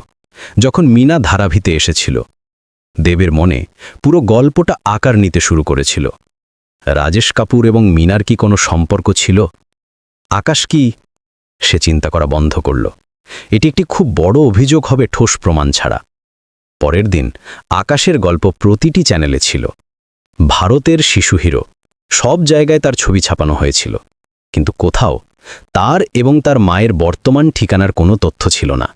যখন মিনা ধারাভিতে এসেছিল। দেবের মনে পুরো গল্পটা আকার নিতে শুরু করেছিল। রাজেশ কাপুর এবং মিনার কি কোনো সম্পর্ক ছিল? আকাশ কি? সে চিন্তা করা বন্ধ করল। এটি একটি খুব বড় অভিযোগ হবে ঠোস প্রমাণ ছাড়া। পরের দিন আকাশের গল্প প্রতিটি চ্যানেলে ছিল। ভারতের শিশু হিরো, সব জায়গায় তার ছবি ছাপানো হয়েছিল, কিন্তু কোথাও তার এবং তার মায়ের বর্তমান ঠিকানার কোনো তথ্য ছিল না।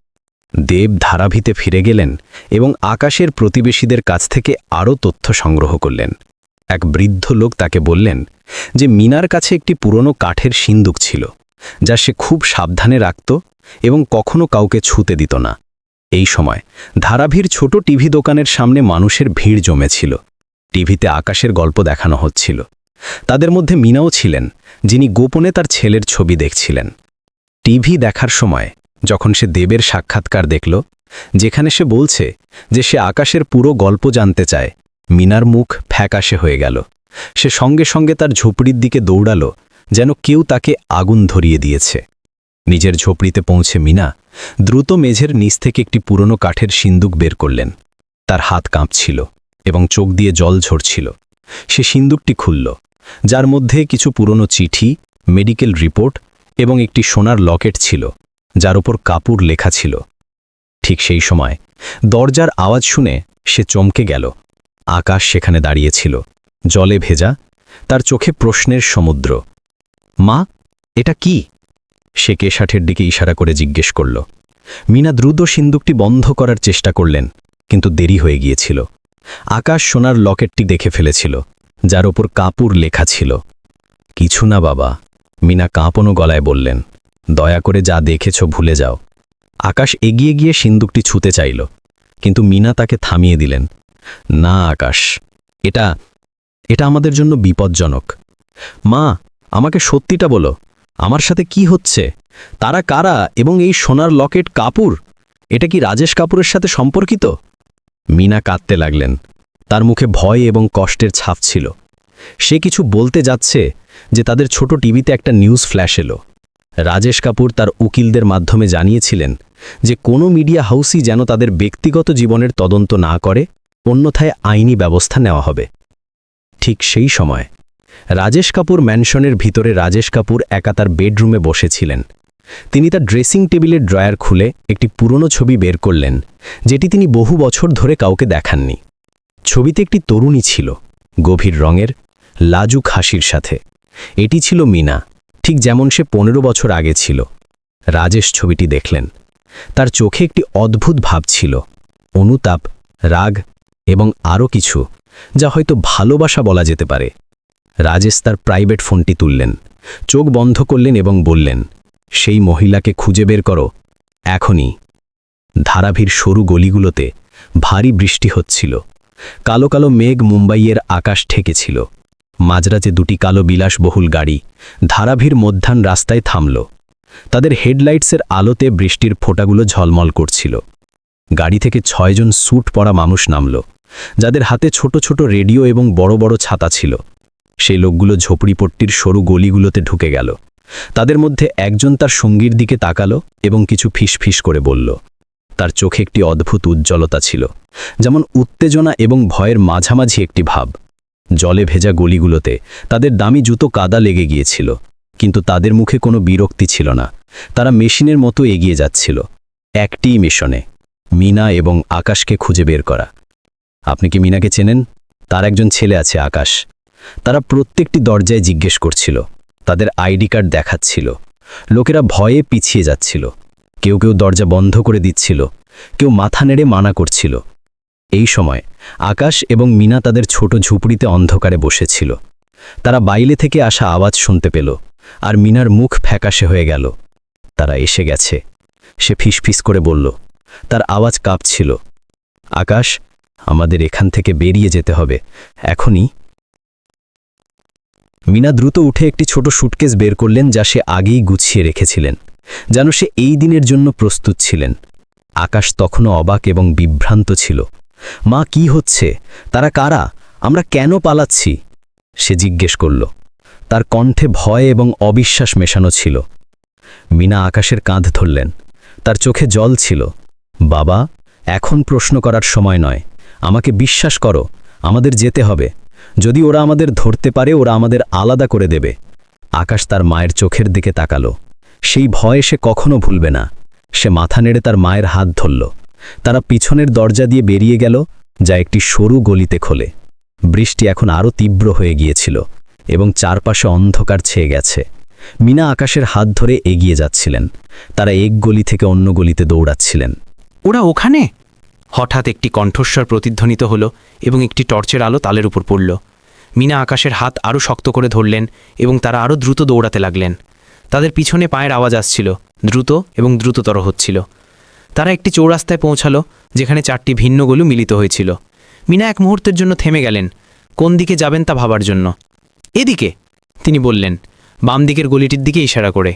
দেব ধারাভিতে ফিরে গেলেন এবং আকাশের প্রতিবেশীদের কাছ থেকে আরও তথ্য সংগ্রহ করলেন। এক বৃদ্ধ লোক তাকে বললেন যে মিনার কাছে একটি পুরনো কাঠের সিন্দুক ছিল, যা সে খুব সাবধানে রাখত এবং কখনো কাউকে ছুঁতে দিত না। এই সময় ধারাভির ছোট টিভি দোকানের সামনে মানুষের ভিড় জমেছিল। টিভিতে আকাশের গল্প দেখানো হচ্ছিল। তাদের মধ্যে মিনাও ছিলেন, যিনি গোপনে তার ছেলের ছবি দেখছিলেন। টিভি দেখার সময় যখন সে দেবের সাক্ষাৎকার দেখল, যেখানে সে বলছে যে সে আকাশের পুরো গল্প জানতে চায়, মিনার মুখ ফ্যাকাশে হয়ে গেল। সে সঙ্গে সঙ্গে তার ঝুপড়ির দিকে দৌড়াল, যেন কেউ তাকে আগুন ধরিয়ে দিয়েছে। নিজের ঝুপড়িতে পৌঁছে মিনা দ্রুত মেঝের নিচ থেকে একটি পুরনো কাঠের সিন্দুক বের করলেন। তার হাত কাঁপছিল এবং চোখ দিয়ে জল ঝরছিল। সে সিন্দুকটি খুলল, যার মধ্যে কিছু পুরনো চিঠি, মেডিকেল রিপোর্ট এবং একটি সোনার লকেট ছিল, যার উপর কাপুর লেখা ছিল। ঠিক সেই সময় দরজার আওয়াজ শুনে সে চমকে গেল। আকাশ সেখানে দাঁড়িয়েছিল, জলে ভেজা, তার চোখে প্রশ্নের সমুদ্র। মা, এটা কি? সে কেশাঠের দিকে ইশারা করে জিজ্ঞেস করল। মিনা দ্রুত সিন্দুকটি বন্ধ করার চেষ্টা করলেন, কিন্তু দেরি হয়ে গিয়েছিল। আকাশ সোনার লকেটটি দেখে ফেলেছিল, যার ওপর কাপুর লেখা ছিল। কিছু না বাবা, মিনা কাঁপনো গলায় বললেন। দয়া করে যা দেখেছ ভুলে যাও। আকাশ এগিয়ে গিয়ে সিন্দুকটি ছুঁতে চাইল, কিন্তু মিনা তাকে থামিয়ে দিলেন। না আকাশ, এটা আমাদের জন্য বিপজ্জনক। মা, আমাকে সত্যিটা বলো, আমার সাথে কি হচ্ছে? তারা কারা এবং এই সোনার লকেট কাপুর? এটা কি রাজেশ কাপুরের সাথে সম্পর্কিত? মিনা কাঁদতে লাগলেন। তার মুখে ভয় এবং কষ্টের ছাপ ছিল। সে কিছু বলতে যাচ্ছে যে তাদের ছোট টিভিতে একটা নিউজ ফ্ল্যাশ এলো। রাজেশ কাপুর তার উকিলদের মাধ্যমে জানিয়েছিলেন যে কোনো মিডিয়া হাউসই যেন তাদের ব্যক্তিগত জীবনের তদন্ত না করে, অন্যথায় আইনি ব্যবস্থা নেওয়া হবে। ঠিক সেই সময় রাজেশ কাপুর ম্যানশনের ভিতরে রাজেশ কাপুর একা তার বেডরুমে বসেছিলেন। তিনি তার ড্রেসিং টেবিলের ড্রয়ার খুলে একটি পুরনো ছবি বের করলেন, যেটি তিনি বহু বছর ধরে কাউকে দেখাননি। ছবিতে একটি তরুণী ছিল, গভীর রঙের, লাজুক হাসির সাথে। এটি ছিল মিনা, ঠিক যেমন সে 15 বছর আগে ছিল। রাজেশ ছবিটি দেখলেন। তার চোখে একটি অদ্ভুত ভাব ছিল, অনুতাপ, রাগ এবং আরও কিছু, যা হয়তো ভালোবাসা বলা যেতে পারে। রাজেশ তার প্রাইভেট ফোনটি তুললেন, চোখ বন্ধ করলেন এবং বললেন, সেই মহিলাকে খুঁজে বের করো, এখনই। ধারাভির সরু গলিগুলোতে ভারী বৃষ্টি হচ্ছিল। কালো কালো মেঘ মুম্বাইয়ের আকাশ ঠেকেছিল। মাঝরাতে দুটি কালো বিলাসবহুল গাড়ি ধারাভির মধ্যাহ্ন রাস্তায় থামল। তাদের হেডলাইটসের আলোতে বৃষ্টির ফোঁটাগুলো ঝলমল করছিল। গাড়ি থেকে 6 জন স্যুট পরা মানুষ নামল, যাদের হাতে ছোট ছোট রেডিও এবং বড় বড় ছাতা ছিল। সেই লোকগুলো ঝোপড়িপট্টির সরু গলিগুলোতে ঢুকে গেল। তাদের মধ্যে একজন তার সঙ্গীর দিকে তাকালো এবং কিছু ফিসফিস করে বলল। তার চোখে একটি অদ্ভুত উজ্জ্বলতা ছিল, যেমন উত্তেজনা এবং ভয়ের মাঝামাঝি একটি ভাব। জলে ভেজা গলিগুলোতে তাদের দামি জুতো কাদা লেগে গিয়েছিল, কিন্তু তাদের মুখে কোনো বিরক্তি ছিল না। তারা মেশিনের মতো এগিয়ে যাচ্ছিল, একটিই মিশনে, মিনা এবং আকাশকে খুঁজে বের করা। আপনি কি মিনাকে চেনেন? তার একজন ছেলে আছে, আকাশ। তারা প্রত্যেকটি দরজায় জিজ্ঞেস করছিল, তাদের আইডি কার্ড দেখাচ্ছিল। লোকেরা ভয়ে পিছিয়ে যাচ্ছিল। কেউ কেউ দরজা বন্ধ করে দিচ্ছিল, কেউ মাথা নেড়ে মানা করছিল। এই সময় আকাশ এবং মিনা তাদের ছোট ঝুপড়িতে অন্ধকারে বসেছিল। তারা বাইরে থেকে আসা আওয়াজ শুনতে পেল, আর মিনার মুখ ফ্যাকাশে হয়ে গেল। তারা এসে গেছে, সে ফিসফিস করে বলল। তার আওয়াজ কাঁপছিল, আকাশ, আমাদের এখান থেকে বেরিয়ে যেতে হবে, এখনই। মিনা দ্রুত উঠে একটি ছোট সুটকেস বের করলেন, যা সে আগেই গুছিয়ে রেখেছিলেন, যেন সে এই দিনের জন্য প্রস্তুত ছিলেন। আকাশ তখনও অবাক এবং বিভ্রান্ত ছিল। মা, কি হচ্ছে? তারা কারা? আমরা কেন পালাচ্ছি? সে জিজ্ঞেস করল। তার কণ্ঠে ভয় এবং অবিশ্বাস মেশানো ছিল। মিনা আকাশের কাঁধ ধরলেন। তার চোখে জল ছিল। বাবা, এখন প্রশ্ন করার সময় নয়, আমাকে বিশ্বাস করো, আমাদের যেতে হবে। যদি ওরা আমাদের ধরতে পারে, ওরা আমাদের আলাদা করে দেবে। আকাশ তার মায়ের চোখের দিকে তাকালো। সেই ভয় সে কখনো ভুলবে না। সে মাথা নেড়ে তার মায়ের হাত ধরল। তারা পিছনের দরজা দিয়ে বেরিয়ে গেল, যা একটি সরু গলিতে খোলে। বৃষ্টি এখন আরও তীব্র হয়ে গিয়েছিল এবং চারপাশে অন্ধকার ছেয়ে গেছে। মিনা আকাশের হাত ধরে এগিয়ে যাচ্ছিলেন। তারা এক গলি থেকে অন্য গলিতে দৌড়াচ্ছিলেন। ওরা ওখানে? হঠাৎ একটি কণ্ঠস্বর প্রতিধ্বনিত হল এবং একটি টর্চের আলো তালের উপর পড়ল। মিনা আকাশের হাত আরও শক্ত করে ধরলেন এবং তারা আরও দ্রুত দৌড়াতে লাগলেন। তাদের পিছনে পায়ের আওয়াজ আসছিল, দ্রুত এবং দ্রুততর হচ্ছিল। তারা একটি চৌরাস্তায় পৌঁছালো, যেখানে 4টি ভিন্ন গলি মিলিত হয়েছিল। মিনা এক মুহূর্তের জন্য থেমে গেলেন, কোন দিকে যাবেন তা ভাবার জন্য। এদিকে, তিনি বললেন, বাম দিকের গলিটির দিকে ইশারা করে।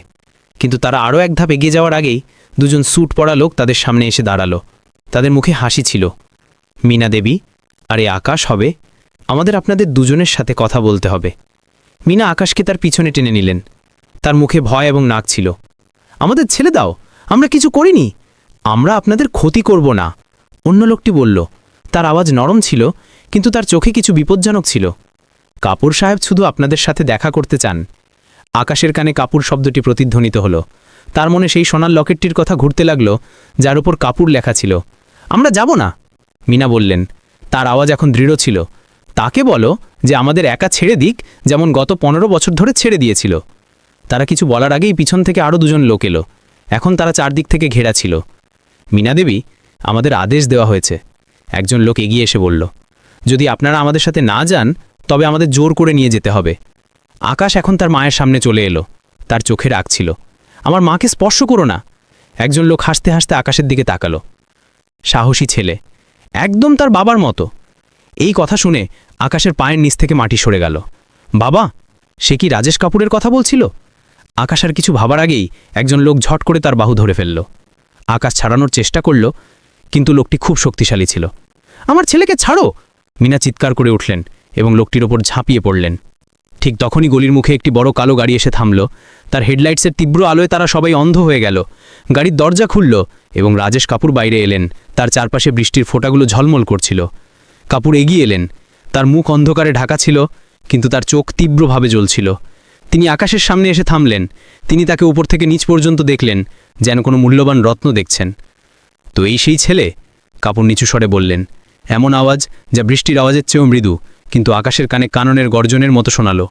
কিন্তু তারা আরও এক ধাপ এগিয়ে যাওয়ার আগেই 2 জন স্যুট পরা লোক তাদের সামনে এসে দাঁড়ালো। তাদের মুখে হাসি ছিল। মিনা দেবী, আর এ আকাশ হবে, আমাদের আপনাদের দুজনের সাথে কথা বলতে হবে। মিনা আকাশকে তার পিছনে টেনে নিলেন। তার মুখে ভয় এবং নাক ছিল। আমাদের ছেড়ে দাও, আমরা কিছু করিনি, আমরা আপনাদের ক্ষতি করব না। অন্য লোকটি বলল। তার আওয়াজ নরম ছিল, কিন্তু তার চোখে কিছু বিপজ্জনক ছিল। কাপুর সাহেব শুধু আপনাদের সাথে দেখা করতে চান। আকাশের কানে কাপুর শব্দটি প্রতিধ্বনিত হল। তার মনে সেই সোনার লকেটটির কথা ঘুরতে লাগল, যার উপর কাপুর লেখা ছিল। আমরা যাব না, মিনা বললেন। তার আওয়াজ এখন দৃঢ় ছিল। তাকে বলো যে আমাদের একা ছেড়ে দিক, যেমন গত 15 বছর ধরে ছেড়ে দিয়েছিল। তারা কিছু বলার আগেই পিছন থেকে আরও 2 জন লোক এলো। এখন তারা চারদিক থেকে ঘেরা ছিল। মিনা দেবী, আমাদের আদেশ দেওয়া হয়েছে, একজন লোক এগিয়ে এসে বলল। যদি আপনারা আমাদের সাথে না যান, তবে আমাদের জোর করে নিয়ে যেতে হবে। আকাশ এখন তার মায়ের সামনে চলে এলো। তার চোখে রাগ ছিল। আমার মাকে স্পর্শ করো না। একজন লোক হাসতে হাসতে আকাশের দিকে তাকালো। সাহসী ছেলে, একদম তার বাবার মতো। এই কথা শুনে আকাশের পায়ের নিচ থেকে মাটি সরে গেল। বাবা, সে কি রাজেশ কাপুরের কথা বলছিল? আকাশ আর কিছু ভাবার আগেই একজন লোক ঝট করে তার বাহু ধরে ফেলল। আকাশ ছাড়ানোর চেষ্টা করল, কিন্তু লোকটি খুব শক্তিশালী ছিল। আমার ছেলেকে ছাড়ো! মিনা চিৎকার করে উঠলেন এবং লোকটির ওপর ঝাঁপিয়ে পড়লেন। ঠিক তখনই গলির মুখে একটি বড় কালো গাড়ি এসে থামল। তার হেডলাইটসের তীব্র আলোয় তারা সবাই অন্ধ হয়ে গেল। গাড়ির দরজা খুলল এবং রাজেশ কাপুর বাইরে এলেন। তার চারপাশে বৃষ্টির ফোঁটাগুলো ঝলমল করছিল। কাপুর এগিয়ে এলেন। তার মুখ অন্ধকারে ঢাকা ছিল, কিন্তু তার চোখ তীব্রভাবে জ্বলছিল। তিনি আকাশের সামনে এসে থামলেন। তিনি তাকে উপর থেকে নিচ পর্যন্ত দেখলেন, যেন কোনো মূল্যবান রত্ন দেখছেন। তো এই সেই ছেলে? কাপুর নিচু স্বরে বললেন, এমন আওয়াজ যা বৃষ্টির আওয়াজের চেয়েও মৃদু, কিন্তু আকাশের কানে কাননের গর্জনের মতো শোনালো।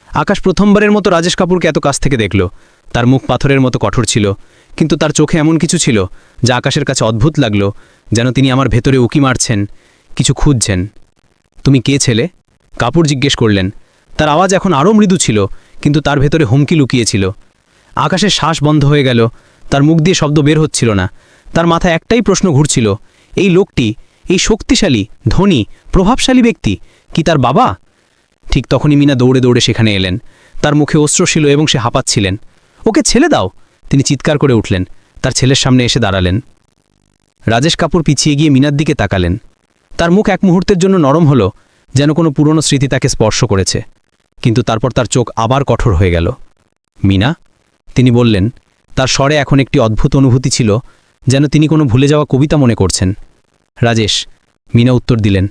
আকাশ প্রথমবারের মতো রাজেশ কাপুরকে এত কাছ থেকে দেখল। তার মুখ পাথরের মতো কঠোর ছিল, কিন্তু তার চোখে এমন কিছু ছিল যা আকাশের কাছে অদ্ভুত লাগল, যেন তিনি আমার ভেতরে উকি মারছেন, কিছু খুঁজছেন। তুমি কে ছেলে? কাপুর জিজ্ঞেস করলেন। তার আওয়াজ এখন আরও মৃদু ছিল, কিন্তু তার ভেতরে হুমকি লুকিয়েছিল। আকাশের শ্বাস বন্ধ হয়ে গেল। তার মুখ দিয়ে শব্দ বের হচ্ছিল না। তার মাথায় একটাই প্রশ্ন ঘুরছিল, এই লোকটি, এই শক্তিশালী, ধনী, প্রভাবশালী ব্যক্তি কি তার বাবা? ঠিক তখনই মিনা দৌড়ে দৌড়ে সেখানে এলেন। তার মুখে অস্ত্র ছিল এবং সে হাঁপাচ্ছিলেন। ওকে ছেলে দাও! তিনি চিৎকার করে উঠলেন। তার ছেলের সামনে এসে দাঁড়ালেন। রাজেশ কাপুর পিছিয়ে গিয়ে মিনার দিকে তাকালেন। তার মুখ এক মুহূর্তের জন্য নরম হলো, যেন কোনো পুরনো স্মৃতি তাকে স্পর্শ করেছে, কিন্তু তারপর তার চোখ আবার কঠোর হয়ে গেল। মিনা? তিনি বললেন। তার স্বরে এখন একটি অদ্ভুত অনুভূতি ছিল, যেন তিনি কোনো ভুলে যাওয়া কবিতা মনে করছেন। রাজেশ, মিনা উত্তর দিলেন।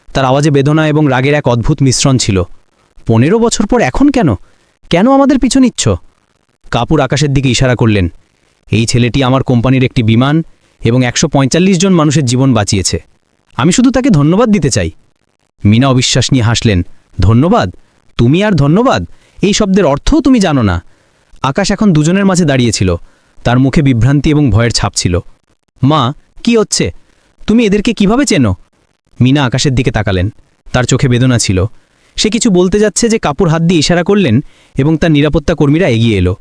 তার আওয়াজে বেদনা এবং রাগের এক অদ্ভুত মিশ্রণ ছিল। 15 বছর পর এখন কেন? কেন আমাদের পিছু নিচ্ছ? কাপুর আকাশের দিকে ইশারা করলেন। এই ছেলেটি আমার কোম্পানির একটি বিমান এবং 145 জন মানুষের জীবন বাঁচিয়েছে। আমি শুধু তাকে ধন্যবাদ দিতে চাই। মিনা অবিশ্বাস নিয়ে হাসলেন। ধন্যবাদ? তুমি আর ধন্যবাদ? এই শব্দের অর্থও তুমি জানো না। আকাশ এখন দুজনের মাঝে দাঁড়িয়েছিল। তার মুখে বিভ্রান্তি এবং ভয়ের ছাপ ছিল। মা, কি হচ্ছে? তুমি এদেরকে কিভাবে চেনো? মিনা আকাশের দিকে তাকালেন। তার চোখে বেদনা ছিল। সে কিছু বলতে যাচ্ছে যে কাপুর হাত দিয়ে ইশারা করলেন এবং তার নিরাপত্তা কর্মীরা এগিয়ে এলো।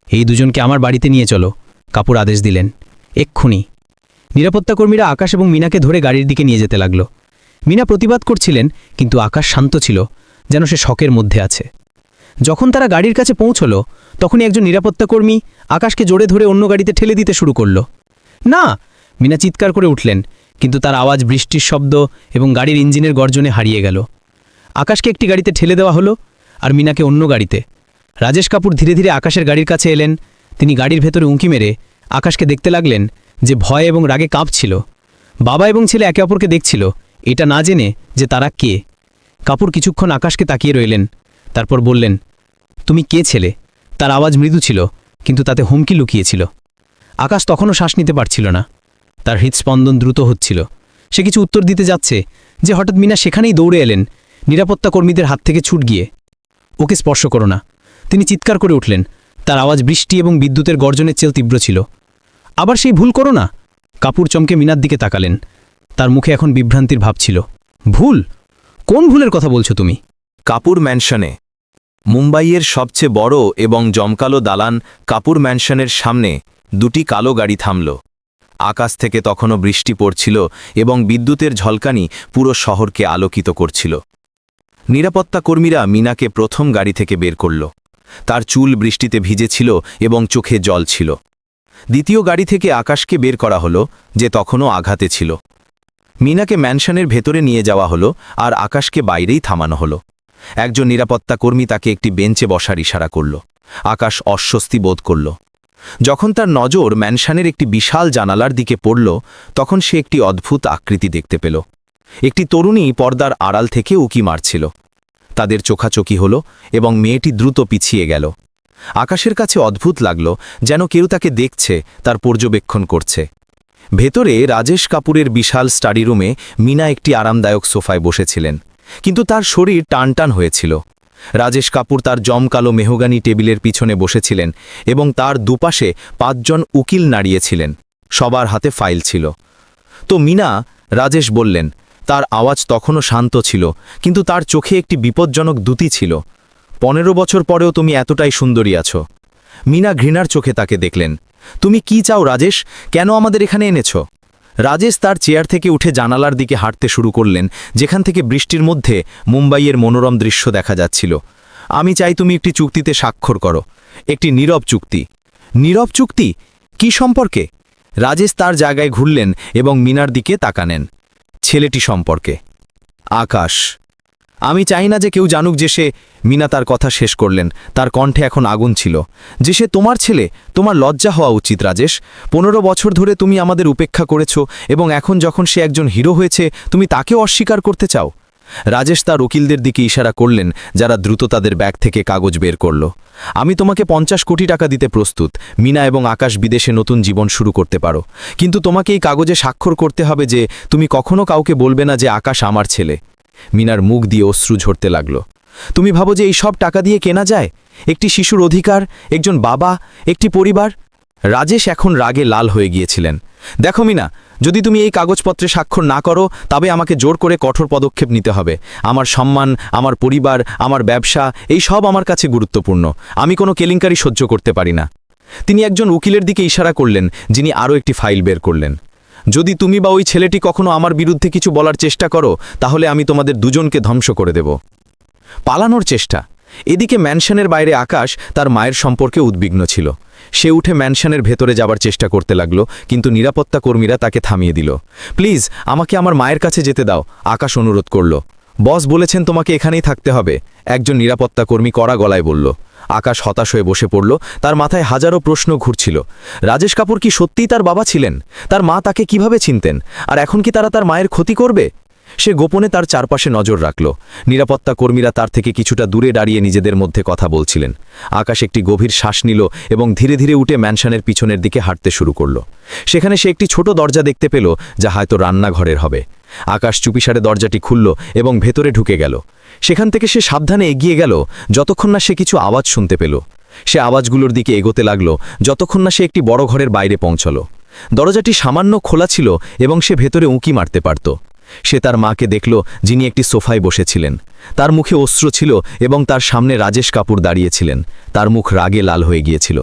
এই দুজনকে আমার বাড়িতে নিয়ে চলো, কাপুর আদেশ দিলেন। এক্ষুনি। নিরাপত্তা কর্মীরা আকাশ এবং মিনাকে ধরে গাড়ির দিকে নিয়ে যেতে লাগল। মিনা প্রতিবাদ করছিলেন, কিন্তু আকাশ শান্ত ছিল, যেন সে শকের মধ্যে আছে। যখন তারা গাড়ির কাছে পৌঁছল, তখনই একজন নিরাপত্তাকর্মী আকাশকে জোরে ধরে অন্য গাড়িতে ঠেলে দিতে শুরু করল। না! মিনা চিৎকার করে উঠলেন, কিন্তু তার আওয়াজ বৃষ্টির শব্দ এবং গাড়ির ইঞ্জিনের গর্জনে হারিয়ে গেল। আকাশকে একটি গাড়িতে ঠেলে দেওয়া হলো, আর মিনাকে অন্য গাড়িতে। রাজেশ কাপুর ধীরে ধীরে আকাশের গাড়ির কাছে এলেন। তিনি গাড়ির ভেতরে উঁকি মেরে আকাশকে দেখতে লাগলেন, যে ভয় এবং রাগে কাঁপছিল। বাবা এবং ছেলে একে অপরকে দেখছিল, এটা না জেনে যে তারা কে। কাপুর কিছুক্ষণ আকাশকে তাকিয়ে রইলেন, তারপর বললেন, তুমি কে ছেলে? তার আওয়াজ মৃদু ছিল, কিন্তু তাতে হুমকি লুকিয়েছিল। আকাশ তখনও শ্বাস নিতে পারছিল না। তার হৃদস্পন্দন দ্রুত হচ্ছিল। সে কিছু উত্তর দিতে যাচ্ছে যে হঠাৎ মিনা সেখানেই দৌড়ে এলেন, নিরাপত্তা কর্মীদের হাত থেকে ছুট গিয়ে। ওকে স্পর্শ করো না! তিনি চিৎকার করে উঠলেন। তার আওয়াজ বৃষ্টি এবং বিদ্যুতের গর্জনের চেয়েও তীব্র ছিল। আবার সেই ভুল করো না! কাপুর চমকে মিনার দিকে তাকালেন। তার মুখে এখন বিভ্রান্তির ভাব ছিল। ভুল? কোন ভুলের কথা বলছো তুমি? কাপুর ম্যানশনে। মুম্বাইয়ের সবচেয়ে বড় এবং জমকালো দালান কাপুর ম্যানশনের সামনে দুটি কালো গাড়ি থামল। আকাশ থেকে তখনও বৃষ্টি পড়ছিল এবং বিদ্যুতের ঝলকানি পুরো শহরকে আলোকিত করছিল। নিরাপত্তা কর্মীরা মিনাকে প্রথম গাড়ি থেকে বের করল। তার চুল বৃষ্টিতে ভিজেছিল এবং চোখে জল ছিল। দ্বিতীয় গাড়ি থেকে আকাশকে বের করা হলো, যে তখনও আঘাতে ছিল। মিনাকে ম্যানশনের ভেতরে নিয়ে যাওয়া হলো, আর আকাশকে বাইরেই থামানো হলো। একজন নিরাপত্তা কর্মী তাকে একটি বেঞ্চে বসার ইশারা করল। আকাশ অস্বস্তি বোধ করল। যখন তার নজর ম্যানশনের একটি বিশাল জানালার দিকে পড়ল, তখন সে একটি অদ্ভুত আকৃতি দেখতে পেল। একটি তরুণী পর্দার আড়াল থেকে উকি মারছিল। তাদের চোখাচোখি হল এবং মেয়েটি দ্রুত পিছিয়ে গেল। আকাশের কাছে অদ্ভুত লাগল, যেন কেউ তাকে দেখছে, তার পর্যবেক্ষণ করছে। ভেতরে রাজেশ কাপুরের বিশাল স্টাডি রুমে মিনা একটি আরামদায়ক সোফায় বসেছিলেন, কিন্তু তার শরীর টানটান হয়েছিল। রাজেশ কাপুর তার জমকালো মেহগানি টেবিলের পিছনে বসেছিলেন এবং তার দুপাশে 5 জন উকিল নাড়িয়েছিলেন। সবার হাতে ফাইল ছিল। তো মিনা, রাজেশ বললেন। তার আওয়াজ তখনও শান্ত ছিল, কিন্তু তার চোখে একটি বিপজ্জনক দ্যুতি ছিল। 15 বছর পরেও তুমি এতটাই সুন্দরী আছো। মিনা ঘৃণার চোখে তাকে দেখলেন। তুমি কি চাও রাজেশ? কেন আমাদের এখানে এনেছ? রাজেশ তার চেয়ার থেকে উঠে জানালার দিকে হাঁটতে শুরু করলেন, যেখান থেকে বৃষ্টির মধ্যে মুম্বাইয়ের মনোরম দৃশ্য দেখা যাচ্ছিল। আমি চাই তুমি একটি চুক্তিতে স্বাক্ষর করো, একটি নীরব চুক্তি। নীরব চুক্তি? কি সম্পর্কে? রাজেশ তার জায়গায় ঘুরলেন এবং মিনার দিকে তাকানেন। ছেলেটি সম্পর্কে। আকাশ। আমি চাই না যে কেউ জানুক যে সে। মিনা তার কথা শেষ করলেন, তার কণ্ঠে এখন আগুন ছিল। যে সে তোমার ছেলে, তোমার লজ্জা হওয়া উচিত রাজেশ। 15 বছর ধরে তুমি আমাদের উপেক্ষা করেছ এবং এখন যখন সে একজন হিরো হয়েছে তুমি তাকেও অস্বীকার করতে চাও। রাজেশ তার উকিলদের দিকে ইশারা করলেন, যারা দ্রুত তাদের ব্যাগ থেকে কাগজ বের করল। আমি তোমাকে 50 কোটি টাকা দিতে প্রস্তুত। মিনা এবং আকাশ বিদেশে নতুন জীবন শুরু করতে পারো, কিন্তু তোমাকে এই কাগজে স্বাক্ষর করতে হবে যে তুমি কখনো কাউকে বলবে না যে আকাশ আমার ছেলে। মিনার মুখ দিয়ে অশ্রু ঝরতে লাগল। তুমি ভাবো যে এই সব টাকা দিয়ে কেনা যায়? একটি শিশুর অধিকার, একজন বাবা, একটি পরিবার? রাজেশ এখন রাগে লাল হয়ে গিয়েছিলেন। দেখো মিনা, যদি তুমি এই কাগজপত্রে স্বাক্ষর না করো তবে আমাকে জোর করে কঠোর পদক্ষেপ নিতে হবে। আমার সম্মান, আমার পরিবার, আমার ব্যবসা, এই সব আমার কাছে গুরুত্বপূর্ণ। আমি কোনো কেলেঙ্কারি সহ্য করতে পারি না। তিনি একজন উকিলের দিকে ইশারা করলেন, যিনি আরও একটি ফাইল বের করলেন। যদি তুমি বা ওই ছেলেটি কখনো আমার বিরুদ্ধে কিছু বলার চেষ্টা করো তাহলে আমি তোমাদের দুজনকে ধ্বংস করে দেব। পালানোর চেষ্টা। এদিকে ম্যানশনের বাইরে আকাশ তার মায়ের সম্পর্কে উদ্বিগ্ন ছিল। সে উঠে ম্যানশনের ভেতরে যাবার চেষ্টা করতে লাগল, কিন্তু নিরাপত্তা কর্মীরা তাকে থামিয়ে দিল। প্লিজ আমাকে আমার মায়ের কাছে যেতে দাও, আকাশ অনুরোধ করল। বস বলেছেন তোমাকে এখানেই থাকতে হবে, একজন নিরাপত্তা কর্মী কড়া গলায় বলল। আকাশ হতাশ হয়ে বসে পড়ল, তার মাথায় হাজারো প্রশ্ন ঘুরছিল। রাজেশ কাপুর কি সত্যিই তার বাবা ছিলেন? তার মা তাকে কিভাবে চিনতেন? আর এখন কি তারা তার মায়ের ক্ষতি করবে? সে গোপনে তার চারপাশে নজর রাখল। নিরাপত্তা কর্মীরা তার থেকে কিছুটা দূরে দাঁড়িয়ে নিজেদের মধ্যে কথা বলছিলেন। আকাশ একটি গভীর শ্বাস নিল এবং ধীরে ধীরে উঠে ম্যানশনের পিছনের দিকে হাঁটতে শুরু করল। সেখানে সে একটি ছোট দরজা দেখতে পেল, যা হয়তো রান্নাঘরের হবে। আকাশ চুপিসারে দরজাটি খুলল এবং ভেতরে ঢুকে গেল। সেখান থেকে সে সাবধানে এগিয়ে গেল যতক্ষণ না সে কিছু আওয়াজ শুনতে পেল। সে আওয়াজগুলোর দিকে এগোতে লাগল যতক্ষণ না সে একটি বড় ঘরের বাইরে পৌঁছল। দরজাটি সামান্য খোলা ছিল এবং সে ভেতরে উঁকি মারতে পারত। সে তার মাকে দেখল, যিনি একটি সোফায় বসেছিলেন। তার মুখে অশ্রু ছিল এবং তার সামনে রাজেশ কাপুর দাঁড়িয়েছিলেন। তার মুখ রাগে লাল হয়ে গিয়েছিল।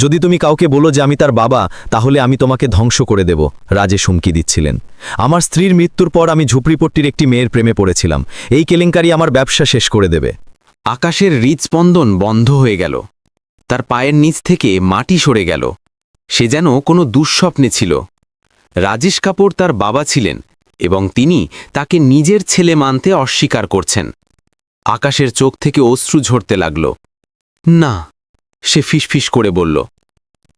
যদি তুমি কাউকে বলো যে আমি তার বাবা, তাহলে আমি তোমাকে ধ্বংস করে দেব, রাজেশ হুমকি দিচ্ছিলেন। আমার স্ত্রীর মৃত্যুর পর আমি ঝুপড়িপট্টির একটি মেয়ের প্রেমে পড়েছিলাম। এই কেলেঙ্কারি আমার ব্যবসা শেষ করে দেবে। আকাশের হৃদস্পন্দন বন্ধ হয়ে গেল। তার পায়ের নিচ থেকে মাটি সরে গেল। সে যেন কোনো দুঃস্বপ্নে ছিল। রাজেশ কাপুর তার বাবা ছিলেন এবং তিনি তাকে নিজের ছেলে মানতে অস্বীকার করছেন। আকাশের চোখ থেকে অশ্রু ঝরতে লাগল। না, সে ফিসফিস করে বলল,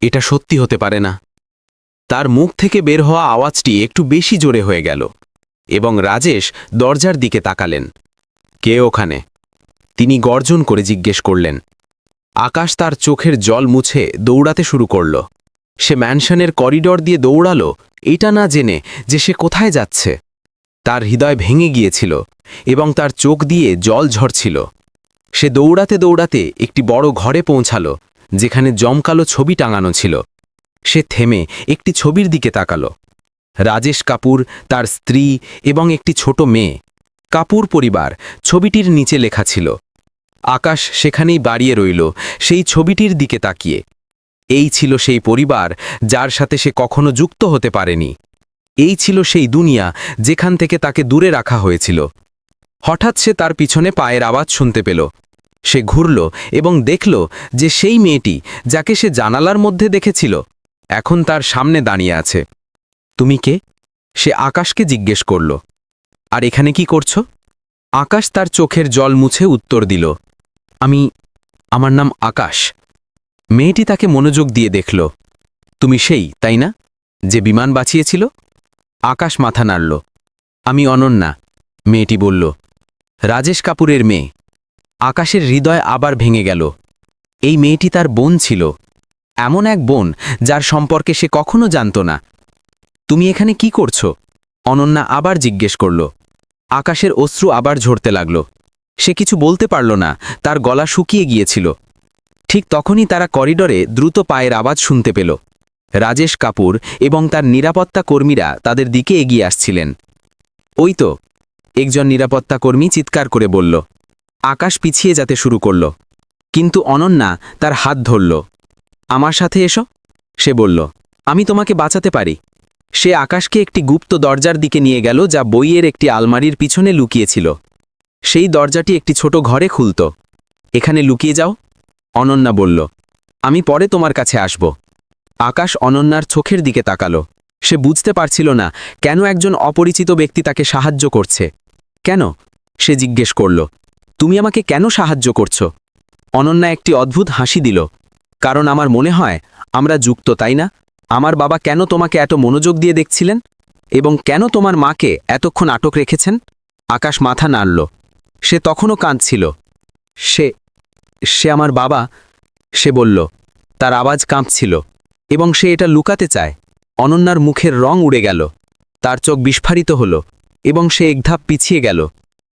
এটা সত্যি হতে পারে না। তার মুখ থেকে বের হওয়া আওয়াজটি একটু বেশি জোরে হয়ে গেল এবং রাজেশ দরজার দিকে তাকালেন। কে ওখানে? তিনি গর্জন করে জিজ্ঞেস করলেন। আকাশ তার চোখের জল মুছে দৌড়াতে শুরু করল। সে ম্যানশনের করিডর দিয়ে দৌড়ালো, এটা না জেনে যে সে কোথায় যাচ্ছে। তার হৃদয় ভেঙে গিয়েছিল এবং তার চোখ দিয়ে জল ঝরছিল। সে দৌড়াতে দৌড়াতে একটি বড় ঘরে পৌঁছালো, যেখানে জমকালো ছবি টাঙানো ছিল। সে থেমে একটি ছবির দিকে তাকালো। রাজেশ কাপুর, তার স্ত্রী এবং একটি ছোট মেয়ে। কাপুর পরিবার ছবিটির নিচে লেখা ছিল। আকাশ সেখানেই দাঁড়িয়ে রইল, সেই ছবিটির দিকে তাকিয়ে। এই ছিল সেই পরিবার যার সাথে সে কখনো যুক্ত হতে পারেনি। এই ছিল সেই দুনিয়া যেখান থেকে তাকে দূরে রাখা হয়েছিল। হঠাৎ সে তার পিছনে পায়ের আওয়াজ শুনতে পেল। সে ঘুরল এবং দেখল যে সেই মেয়েটি, যাকে সে জানালার মধ্যে দেখেছিল, এখন তার সামনে দাঁড়িয়ে আছে। তুমি কে? সে আকাশকে জিজ্ঞেস করল। আর এখানে কি করছো? আকাশ তার চোখের জল মুছে উত্তর দিল, আমার নাম আকাশ। মেয়েটি তাকে মনোযোগ দিয়ে দেখল। তুমি সেই, তাই না, যে বিমান বাঁচিয়েছিল? আকাশ মাথা নাড়ল। আমি অনন্যা, মেয়েটি বলল। রাজেশ কাপুরের মেয়ে। আকাশের হৃদয় আবার ভেঙে গেল। এই মেয়েটি তার বোন ছিল, এমন এক বোন যার সম্পর্কে সে কখনো জানত না। তুমি এখানে কি করছো? অনন্যা আবার জিজ্ঞেস করল। আকাশের অশ্রু আবার ঝরতে লাগল। সে কিছু বলতে পারল না, তার গলা শুকিয়ে গিয়েছিল। ঠিক তখনই তারা করিডরে দ্রুত পায়ের আওয়াজ শুনতে পেল। রাজেশ কাপুর এবং তার নিরাপত্তা কর্মীরা তাদের দিকে এগিয়ে আসছিলেন। ওই তো, একজন নিরাপত্তা কর্মী চিৎকার করে বলল। আকাশ পিছিয়ে যেতে শুরু করল, কিন্তু অনন্যা তার হাত ধরল। আমার সাথে এসো, সে বলল। আমি তোমাকে বাঁচাতে পারি। সে আকাশকে একটি গুপ্ত দরজার দিকে নিয়ে গেল, যা বইয়ের একটি আলমারির পিছনে লুকিয়েছিল। সেই দরজাটি একটি ছোট ঘরে খুলত। এখানে লুকিয়ে যাও, অনন্যা বলল। আমি পরে তোমার কাছে আসব। আকাশ অনন্যার চোখের দিকে তাকালো। সে বুঝতে পারছিল না কেন একজন অপরিচিত ব্যক্তি তাকে সাহায্য করছে। কেন? সে জিজ্ঞেস করল, তুমি আমাকে কেন সাহায্য করছো? অনন্যা একটি অদ্ভুত হাসি দিল। কারণ আমার মনে হয় আমরা যুক্ত, তাই না? আমার বাবা কেন তোমাকে এত মনোযোগ দিয়ে দেখছিলেন এবং কেন তোমার মাকে এতক্ষণ আটক রেখেছেন? আকাশ মাথা নাড়ল। সে তখনও কাঁদছিল। সে সে আমার বাবা, সে বলল। তার আওয়াজ কাঁপছিল এবং সে এটা লুকাতে চায়। অনন্যার মুখের রং উড়ে গেল। তার চোখ বিস্ফারিত হল এবং সে এক ধাপ পিছিয়ে গেল।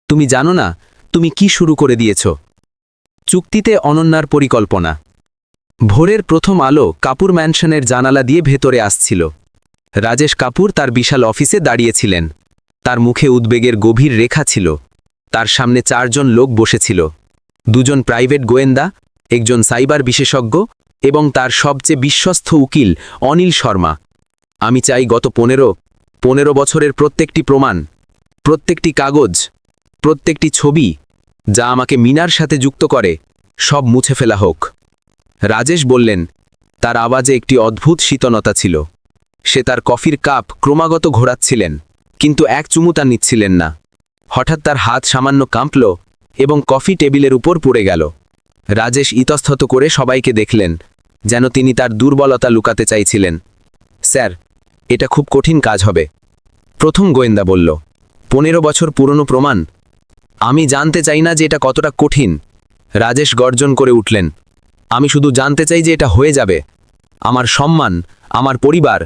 তুমি জানো না তুমি কি শুরু করে দিয়েছ? চুক্তিতে অনন্যার পরিকল্পনা। ভোরের প্রথম আলো কাপুর ম্যানশনের জানালা দিয়ে ভেতরে আসছিল। রাজেশ কাপুর তার বিশাল অফিসে দাঁড়িয়েছিলেন। তার মুখে উদ্বেগের গভীর রেখা ছিল। তার সামনে 4 জন লোক বসেছিল। 2 জন প্রাইভেট গোয়েন্দা, একজন সাইবার বিশেষজ্ঞ এবং তার সবচেয়ে বিশ্বস্ত উকিল অনিল শর্মা। আমি চাই গত 15 বছরের প্রত্যেকটি প্রমাণ, প্রত্যেকটি কাগজ, প্রত্যেকটি ছবি যা আমাকে মিনার সাথে যুক্ত করে, সব মুছে ফেলা হোক। রাজেশ বললেন। তার আওয়াজে একটি অদ্ভুত শীতলতা ছিল। সে তার কফির কাপ ক্রমাগত ঘোরাচ্ছিলেন, কিন্তু এক চুমুক নিচ্ছিলেন না। হঠাৎ তার হাত সামান্য কাঁপল এবং কফি টেবিলের উপর পড়ে গেল। রাজেশ ইতস্তত করে সবাইকে দেখলেন, যেন তিনি তার দুর্বলতা লুকাতে চাইছিলেন। স্যার, এটা খুব কঠিন কাজ হবে। প্রথম গোয়েন্দা বলল। 15 বছর পুরনো প্রমাণ? আমি জানতে চাই না যে এটা কতটা কঠিন। রাজেশ গর্জন করে উঠলেন। আমি শুধু জানতে চাই যে এটা হয়ে যাবে। আমার সম্মান, আমার পরিবার,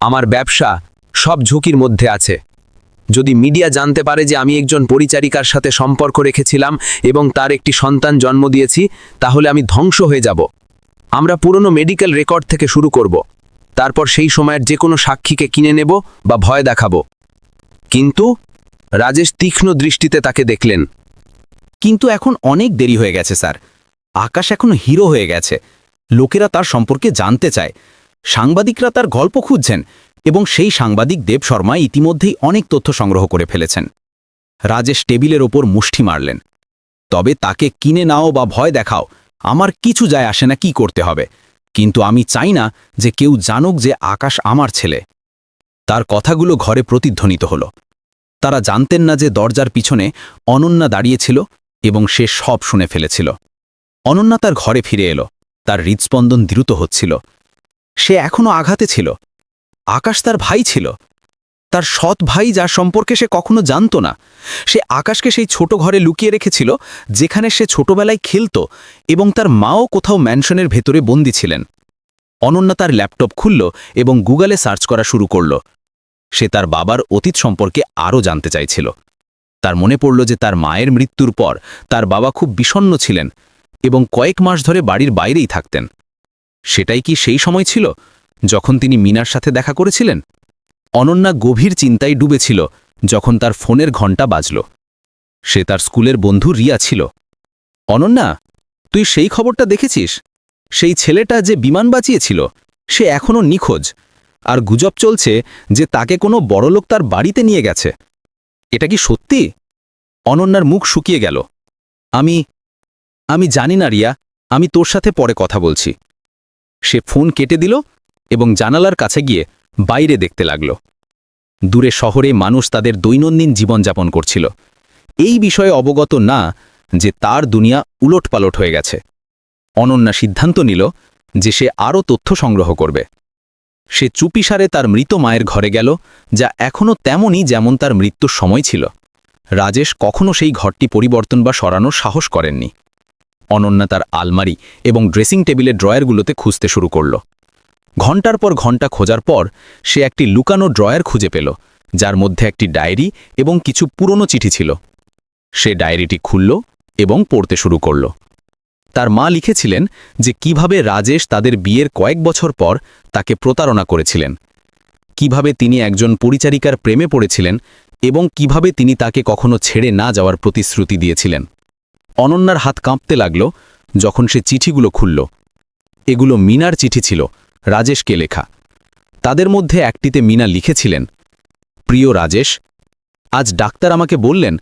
আমার ব্যবসা সব ঝুঁকির মধ্যে আছে। যদি মিডিয়া জানতে পারে যে আমি একজন পরিচারিকার সাথে সম্পর্ক রেখেছিলাম এবং তার একটি সন্তান জন্ম দিয়েছি, তাহলে আমি ধ্বংস হয়ে যাব। আমরা পুরনো মেডিকেল রেকর্ড থেকে শুরু করব। তারপর সেই সময়ের যে কোনো সাক্ষীকে কিনে নেব বা ভয় দেখাবো। কিন্তু রাজেশ তীক্ষ্ণ দৃষ্টিতে তাকে দেখলেন। কিন্তু এখন অনেক দেরি হয়ে গেছে স্যার। আকাশ এখন হিরো হয়ে গেছে। লোকেরা তার সম্পর্কে জানতে চায়। সাংবাদিকরা তার গল্প খুঁজছেন এবং সেই সাংবাদিক দেব শর্মা ইতিমধ্যেই অনেক তথ্য সংগ্রহ করে ফেলেছেন। রাজেশ টেবিলের ওপর মুষ্টি মারলেন। তবে তাকে কিনে নাও বা ভয় দেখাও, আমার কিছু যায় আসে না কি করতে হবে, কিন্তু আমি চাই না যে কেউ জানুক যে আকাশ আমার ছেলে। তার কথাগুলো ঘরে প্রতিধ্বনিত হল। তারা জানতেন না যে দরজার পিছনে অনন্যা দাঁড়িয়েছিল এবং সে সব শুনে ফেলেছিল। অনন্যা তার ঘরে ফিরে এলো। তার হৃদস্পন্দন দ্রুত হচ্ছিল। সে এখনও আঘাতে ছিল। আকাশ তার ভাই ছিল, তার সৎ ভাই, যার সম্পর্কে সে কখনো জানত না। সে আকাশকে সেই ছোট ঘরে লুকিয়ে রেখেছিল যেখানে সে ছোটবেলায় খেলত, এবং তার মাও কোথাও ম্যানশনের ভেতরে বন্দী ছিলেন। অনন্যা তার ল্যাপটপ খুলল এবং গুগলে সার্চ করা শুরু করল। সে তার বাবার অতীত সম্পর্কে আরও জানতে চাইছিল। তার মনে পড়ল যে তার মায়ের মৃত্যুর পর তার বাবা খুব বিষণ্ণ ছিলেন এবং কয়েক মাস ধরে বাড়ির বাইরেই থাকতেন। সেটাই কি সেই সময় ছিল যখন তিনি মিনার সাথে দেখা করেছিলেন? অনন্যা গভীর চিন্তায় ডুবেছিল যখন তার ফোনের ঘণ্টা বাজল। সে তার স্কুলের বন্ধু রিয়া ছিল। অনন্যা, তুই সেই খবরটা দেখেছিস? সেই ছেলেটা যে বিমান বাঁচিয়েছিল, সে এখনও নিখোঁজ, আর গুজব চলছে যে তাকে কোনো বড়লোক তার বাড়িতে নিয়ে গেছে। এটা কি সত্যি? অনন্যার মুখ শুকিয়ে গেল। আমি জানি না রিয়া, আমি তোর সাথে পরে কথা বলছি। সে ফোন কেটে দিল এবং জানালার কাছে গিয়ে বাইরে দেখতে লাগল। দূরে শহরে মানুষ তাদের দৈনন্দিন জীবনযাপন করছিল, এই বিষয়ে অবগত না যে তার দুনিয়া উলটপালট হয়ে গেছে। অনন্যা সিদ্ধান্ত নিল যে সে আরও তথ্য সংগ্রহ করবে। সে চুপিসারে তার মৃত মায়ের ঘরে গেল, যা এখনও তেমনই যেমন তার মৃত্যুর সময় ছিল। রাজেশ কখনো সেই ঘরটি পরিবর্তন বা সরানোর সাহস করেননি। অনন্যা তার আলমারি এবং ড্রেসিং টেবিলের ড্রয়ারগুলোতে খুঁজতে শুরু করল। ঘণ্টার পর ঘণ্টা খোঁজার পর সে একটি লুকানো ড্রয়ার খুঁজে পেল, যার মধ্যে একটি ডায়েরি এবং কিছু পুরনো চিঠি ছিল। সে ডায়েরিটি খুলল এবং পড়তে শুরু করল। তার মা লিখেছিলেন যে কিভাবে রাজেশ তাদের বিয়ের কয়েক বছর পর তাকে প্রতারণা করেছিলেন, কিভাবে তিনি একজন পরিচারিকার প্রেমে পড়েছিলেন এবং কিভাবে তিনি তাকে কখনো ছেড়ে না যাওয়ার প্রতিশ্রুতি দিয়েছিলেন। অনন্যার হাত কাঁপতে লাগল যখন সে চিঠিগুলো খুলল। এগুলো মিনার চিঠি ছিল, রাজেশকে লেখা। তাদের মধ্যে একটিতে মিনা লিখেছিলেন, প্রিয় রাজেশ, আজ ডাক্তার আমাকে বললেন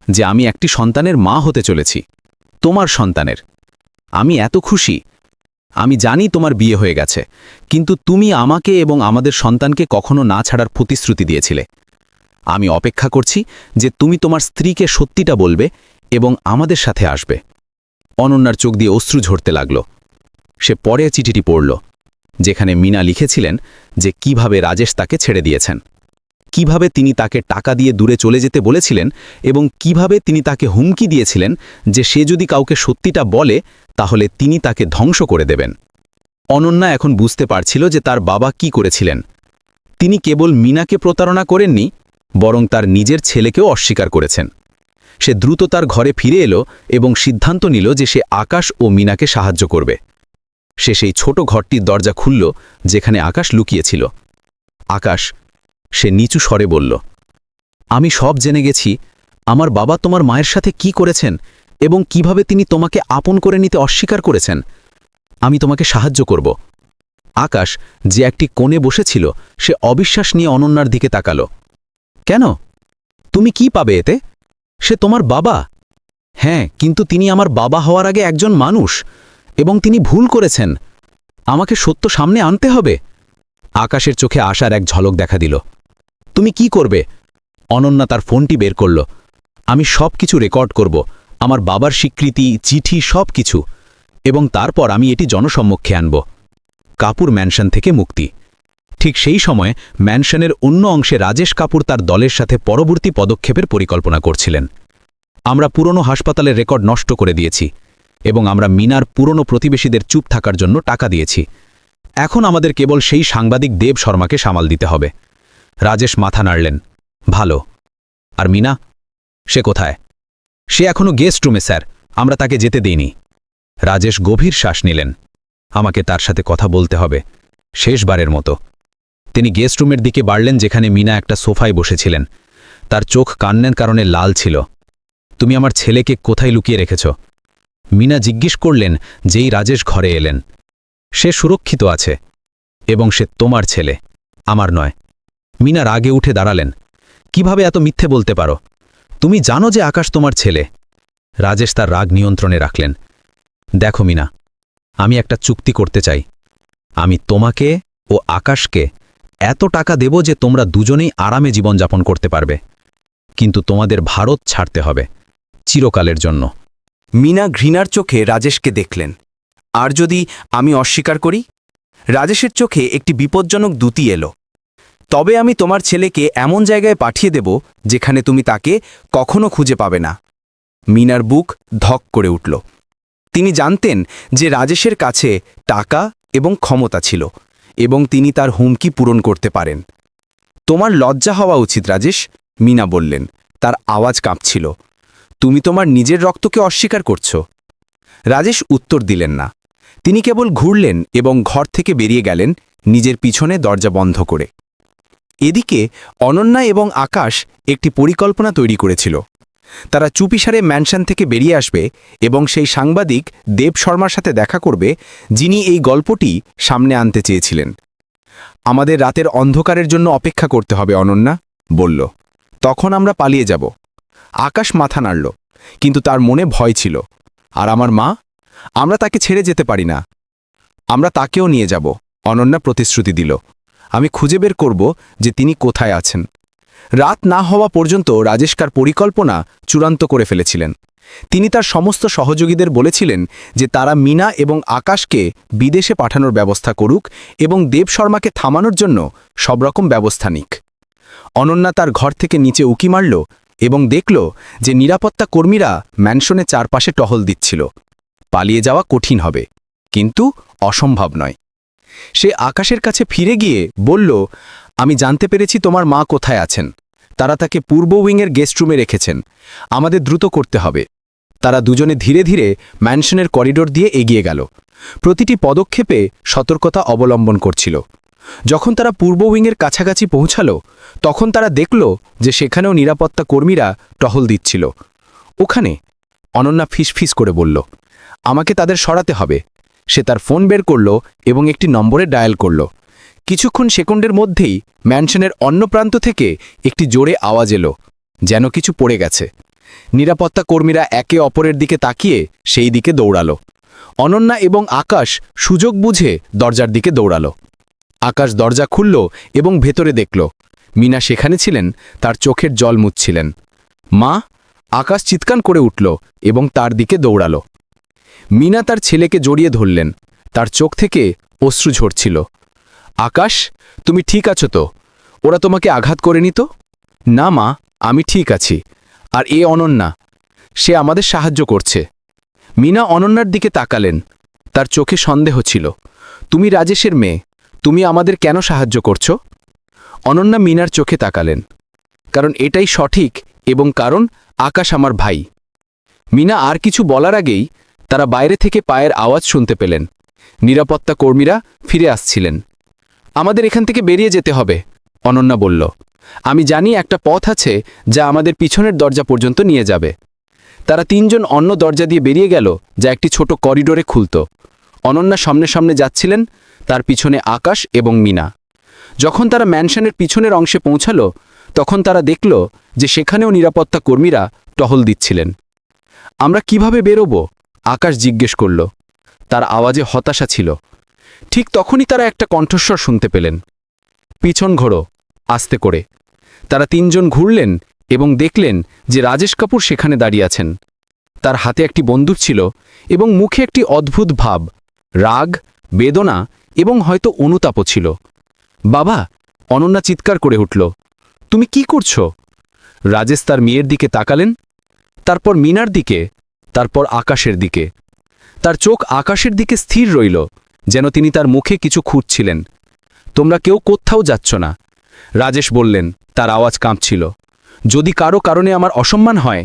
যে আমি একটি সন্তানের মা হতে চলেছি, তোমার সন্তানের। আমি এত খুশি। আমি জানি তোমার বিয়ে হয়ে গেছে, কিন্তু তুমি আমাকে এবং আমাদের সন্তানকে কখনো না ছাড়ার প্রতিশ্রুতি দিয়েছিলে। আমি অপেক্ষা করছি যে তুমি তোমার স্ত্রীকে সত্যিটা বলবে এবং আমাদের সাথে আসবে। অনন্যার চোখ দিয়ে অশ্রু ঝরতে লাগল। সে পরে চিঠিটি পড়ল, যেখানে মিনা লিখেছিলেন যে কিভাবে রাজেশ তাকে ছেড়ে দিয়েছেন, কিভাবে তিনি তাকে টাকা দিয়ে দূরে চলে যেতে বলেছিলেন এবং কিভাবে তিনি তাকে হুমকি দিয়েছিলেন যে সে যদি কাউকে সত্যিটা বলে তাহলে তিনি তাকে ধ্বংস করে দেবেন। অনন্যা এখন বুঝতে পারছিল যে তার বাবা কি করেছিলেন। তিনি কেবল মিনাকে প্রতারণা করেননি, বরং তার নিজের ছেলেকেও অস্বীকার করেছেন। সে দ্রুত তার ঘরে ফিরে এলো এবং সিদ্ধান্ত নিল যে সে আকাশ ও মিনাকে সাহায্য করবে। সে সেই ছোট ঘরটির দরজা খুলল যেখানে আকাশ লুকিয়েছিল। আকাশ, সে নিচু স্বরে বলল, আমি সব জেনে গেছি আমার বাবা তোমার মায়ের সাথে কি করেছেন এবং কিভাবে তিনি তোমাকে আপন করে নিতে অস্বীকার করেছেন। আমি তোমাকে সাহায্য করব। আকাশ, যে একটি কোণে বসেছিল, সে অবিশ্বাস নিয়ে অনন্যার দিকে তাকালো। কেন? তুমি কি পাবে এতে? সে তোমার বাবা। হ্যাঁ, কিন্তু তিনি আমার বাবা হওয়ার আগে একজন মানুষ, এবং তিনি ভুল করেছেন। আমাকে সত্য সামনে আনতে হবে। আকাশের চোখে আশার এক ঝলক দেখা দিল। তুমি কি করবে? অনন্যা তার ফোনটি বের করল। আমি সব কিছু রেকর্ড করব, আমার বাবার স্বীকৃতি, চিঠি, সব কিছু, এবং তারপর আমি এটি জনসম্মুখে আনব। কাপুর ম্যানশন থেকে মুক্তি। ঠিক সেই সময় ম্যানশনের অন্য অংশে রাজেশ কাপুর তার দলের সাথে পরবর্তী পদক্ষেপের পরিকল্পনা করছিলেন। আমরা পুরনো হাসপাতালের রেকর্ড নষ্ট করে দিয়েছি এবং আমরা মিনার পুরনো প্রতিবেশীদের চুপ থাকার জন্য টাকা দিয়েছি। এখন আমাদের কেবল সেই সাংবাদিক দেব শর্মাকে সামাল দিতে হবে। রাজেশ মাথা নাড়লেন। ভালো। আর মিনা? সে কোথায়? সে এখনো গেস্ট রুমে স্যার, আমরা তাকে যেতে দিইনি। রাজেশ গভীর শ্বাস নিলেন। আমাকে তার সাথে কথা বলতে হবে, শেষবারের মতো। তিনি গেস্ট রুমের দিকে বাড়লেন যেখানে মিনা একটা সোফায় বসেছিলেন। তার চোখ কান্নার কারণে লাল ছিল। তুমি আমার ছেলেকে কোথায় লুকিয়ে রেখেছ? মিনা জিজ্ঞেস করলেন যেই রাজেশ ঘরে এলেন। সে সুরক্ষিত আছে এবং সে তোমার ছেলে, আমার নয়। মিনা রাগে উঠে দাঁড়ালেন। কিভাবে এত মিথ্যে বলতে পারো? তুমি জানো যে আকাশ তোমার ছেলে। রাজেশ তার রাগ নিয়ন্ত্রণে রাখলেন। দেখো মিনা, আমি একটা চুক্তি করতে চাই। আমি তোমাকে ও আকাশকে এত টাকা দেব যে তোমরা দুজনেই আরামে জীবনযাপন করতে পারবে, কিন্তু তোমাদের ভারত ছাড়তে হবে, চিরকালের জন্য। মিনা ঘৃণার চোখে রাজেশকে দেখলেন। আর যদি আমি অস্বীকার করি? রাজেশের চোখে একটি বিপজ্জনক দ্যুতি এলো। তবে আমি তোমার ছেলেকে এমন জায়গায় পাঠিয়ে দেব যেখানে তুমি তাকে কখনো খুঁজে পাবে না। মিনার বুক ধক করে উঠল। তিনি জানতেন যে রাজেশের কাছে টাকা এবং ক্ষমতা ছিল এবং তিনি তার হুমকি পূরণ করতে পারেন। তোমার লজ্জা হওয়া উচিত রাজেশ, মিনা বললেন। তার আওয়াজ কাঁপছিল। তুমি তোমার নিজের রক্তকে অস্বীকার করছ? রাজেশ উত্তর দিলেন না। তিনি কেবল ঘুরলেন এবং ঘর থেকে বেরিয়ে গেলেন, নিজের পিছনে দরজা বন্ধ করে। এদিকে অনন্যা এবং আকাশ একটি পরিকল্পনা তৈরি করেছিল। তারা চুপিসারে ম্যানশন থেকে বেরিয়ে আসবে এবং সেই সাংবাদিক দেব শর্মার সাথে দেখা করবে, যিনি এই গল্পটি সামনে আনতে চেয়েছিলেন। আমাদের রাতের অন্ধকারের জন্য অপেক্ষা করতে হবে, অনন্যা বলল। তখন আমরা পালিয়ে যাব। আকাশ মাথা নাড়ল, কিন্তু তার মনে ভয় ছিল। আর আমার মা? আমরা তাকে ছেড়ে যেতে পারি না। আমরা তাকেও নিয়ে যাব, অনন্যা প্রতিশ্রুতি দিল। আমি খুঁজে বের করব যে তিনি কোথায় আছেন। রাত না হওয়া পর্যন্ত রাজেশকার পরিকল্পনা চূড়ান্ত করে ফেলেছিলেন। তিনি তার সমস্ত সহযোগীদের বলেছিলেন যে তারা মিনা এবং আকাশকে বিদেশে পাঠানোর ব্যবস্থা করুক এবং দেব শর্মাকে থামানোর জন্য সব রকম ব্যবস্থা নিক। অনন্যা তার ঘর থেকে নিচে উকি মারল এবং দেখল যে নিরাপত্তা কর্মীরা ম্যানশনের চারপাশে টহল দিচ্ছিল। পালিয়ে যাওয়া কঠিন হবে, কিন্তু অসম্ভব নয়। সে আকাশের কাছে ফিরে গিয়ে বলল, আমি জানতে পেরেছি তোমার মা কোথায় আছেন। তারা তাকে পূর্ব উইংয়ের গেস্ট রুমে রেখেছেন। আমাদের দ্রুত করতে হবে। তারা দুজনে ধীরে ধীরে ম্যানশনের করিডোর দিয়ে এগিয়ে গেল। প্রতিটি পদক্ষেপে সতর্কতা অবলম্বন করছিল। যখন তারা পূর্ব উইংয়ের কাছাকাছি পৌঁছাল, তখন তারা দেখল যে সেখানেও নিরাপত্তা কর্মীরা টহল দিচ্ছিল। ওখানে অনন্যা ফিসফিস করে বলল, আমাকে তাদের সরাতে হবে। সে তার ফোন বের করল এবং একটি নম্বরে ডায়াল করল। কিছুক্ষণ সেকেন্ডের মধ্যেই ম্যানশনের অন্য প্রান্ত থেকে একটি জোরে আওয়াজ এলো, যেন কিছু পড়ে গেছে। নিরাপত্তা কর্মীরা একে অপরের দিকে তাকিয়ে সেই দিকে দৌড়ালো। অনন্যা এবং আকাশ সুযোগ বুঝে দরজার দিকে দৌড়ালো। আকাশ দরজা খুলল এবং ভেতরে দেখল মিনা সেখানে ছিলেন, তার চোখের জল মুছছিলেন। মা! আকাশ চিৎকার করে উঠল এবং তার দিকে দৌড়ালো। মিনা তার ছেলেকে জড়িয়ে ধরলেন, তার চোখ থেকে অশ্রু ঝরছিল। আকাশ, তুমি ঠিক আছো তো? ওরা তোমাকে আঘাত করেনি তো? না মা, আমি ঠিক আছি। আর এ অনন্যা, সে আমাদের সাহায্য করছে। মিনা অনন্যার দিকে তাকালেন, তার চোখে সন্দেহ ছিল। তুমি রাজেশের মেয়ে, তুমি আমাদের কেন সাহায্য করছো? অনন্যা মিনার চোখে তাকালেন, কারণ এটাই সঠিক এবং কারণ আকাশ আমার ভাই। মিনা আর কিছু বলার আগেই তারা বাইরে থেকে পায়ের আওয়াজ শুনতে পেলেন। নিরাপত্তা কর্মীরা ফিরে আসছিলেন। আমাদের এখান থেকে বেরিয়ে যেতে হবে, অনন্যা বলল। আমি জানি একটা পথ আছে যা আমাদের পিছনের দরজা পর্যন্ত নিয়ে যাবে। তারা তিনজন অন্য দরজা দিয়ে বেরিয়ে গেল, যা একটি ছোট করিডোরে খুলত। অনন্যা সামনে সামনে যাচ্ছিলেন, তার পিছনে আকাশ এবং মিনা। যখন তারা ম্যানশনের পিছনের অংশে পৌঁছালো, তখন তারা দেখল যে সেখানেও নিরাপত্তা কর্মীরা টহল দিচ্ছিলেন। আমরা কিভাবে বেরোব? আকাশ জিজ্ঞেস করল, তার আওয়াজে হতাশা ছিল। ঠিক তখনই তারা একটা কণ্ঠস্বর শুনতে পেলেন, পিছন ঘোরো, আস্তে করে। তারা তিনজন ঘুরলেন এবং দেখলেন যে রাজেশ কাপুর সেখানে দাঁড়িয়ে আছেন। তার হাতে একটি বন্দুক ছিল এবং মুখে একটি অদ্ভুত ভাব, রাগ, বেদনা এবং হয়তো অনুতাপও ছিল। বাবা! অনন্যা চিৎকার করে উঠল, তুমি কি করছো? রাজেশ তার মেয়ের দিকে তাকালেন, তারপর মিনার দিকে, তারপর আকাশের দিকে। তার চোখ আকাশের দিকে স্থির রইল, যেন তিনি তার মুখে কিছু খুঁজছিলেন। তোমরা কেউ কোথাও যাচ্ছ না, রাজেশ বললেন, তার আওয়াজ কাঁপছিল। যদি কারো কারণে আমার অসম্মান হয়,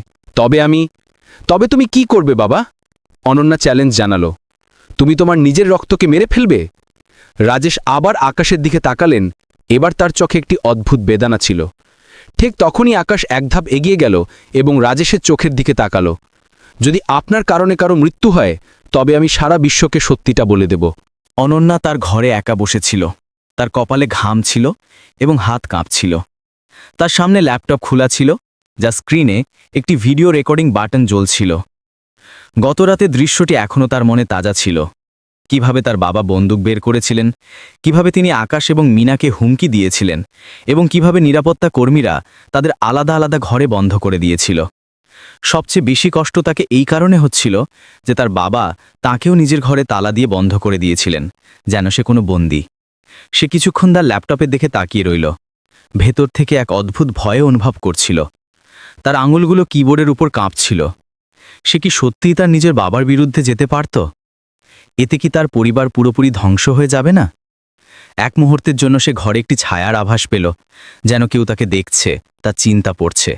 তবে তুমি কি করবে বাবা? অনন্যা চ্যালেঞ্জ জানালো, তুমি তোমার নিজের রক্তকে মেরে ফেলবে? রাজেশ আবার আকাশের দিকে তাকালেন, এবার তার চোখে একটি অদ্ভুত বেদনা ছিল। ঠিক তখনই আকাশ এক ধাপ এগিয়ে গেল এবং রাজেশের চোখের দিকে তাকালো। যদি আপনার কারণে কারো মৃত্যু হয়, তবে আমি সারা বিশ্বকে সত্যিটা বলে দেব। অনন্যা তার ঘরে একা বসেছিল, তার কপালে ঘাম ছিল এবং হাত কাঁপছিল। তার সামনে ল্যাপটপ খোলা ছিল, যা স্ক্রিনে একটি ভিডিও রেকর্ডিং বাটন জ্বলছিল। গতরাতে দৃশ্যটি এখনও তার মনে তাজা ছিল। কিভাবে তার বাবা বন্দুক বের করেছিলেন, কিভাবে তিনি আকাশ এবং মিনাকে হুমকি দিয়েছিলেন, এবং কিভাবে নিরাপত্তা কর্মীরা তাদের আলাদা আলাদা ঘরে বন্ধ করে দিয়েছিল। সবচেয়ে বেশি কষ্ট তাকে এই কারণে হচ্ছিল যে তার বাবা তাকেও নিজের ঘরে তালা দিয়ে বন্ধ করে দিয়েছিলেন, যেন সে কোনো বন্দী। সে কিছুক্ষণ তার ল্যাপটপের দিকে তাকিয়ে রইল। ভেতর থেকে এক অদ্ভুত ভয় অনুভব করছিল। তার আঙুলগুলো কিবোর্ডের উপর কাঁপছিল। সে কি সত্যিই তার নিজের বাবার বিরুদ্ধে যেতে পারত? এতে কি তার পরিবার পুরোপুরি ধ্বংস হয়ে যাবে না? এক মুহূর্তের জন্য সে ঘরে একটি ছায়ার আভাস পেল, যেন কেউ তাকে দেখছে, তার চিন্তা পড়ছে।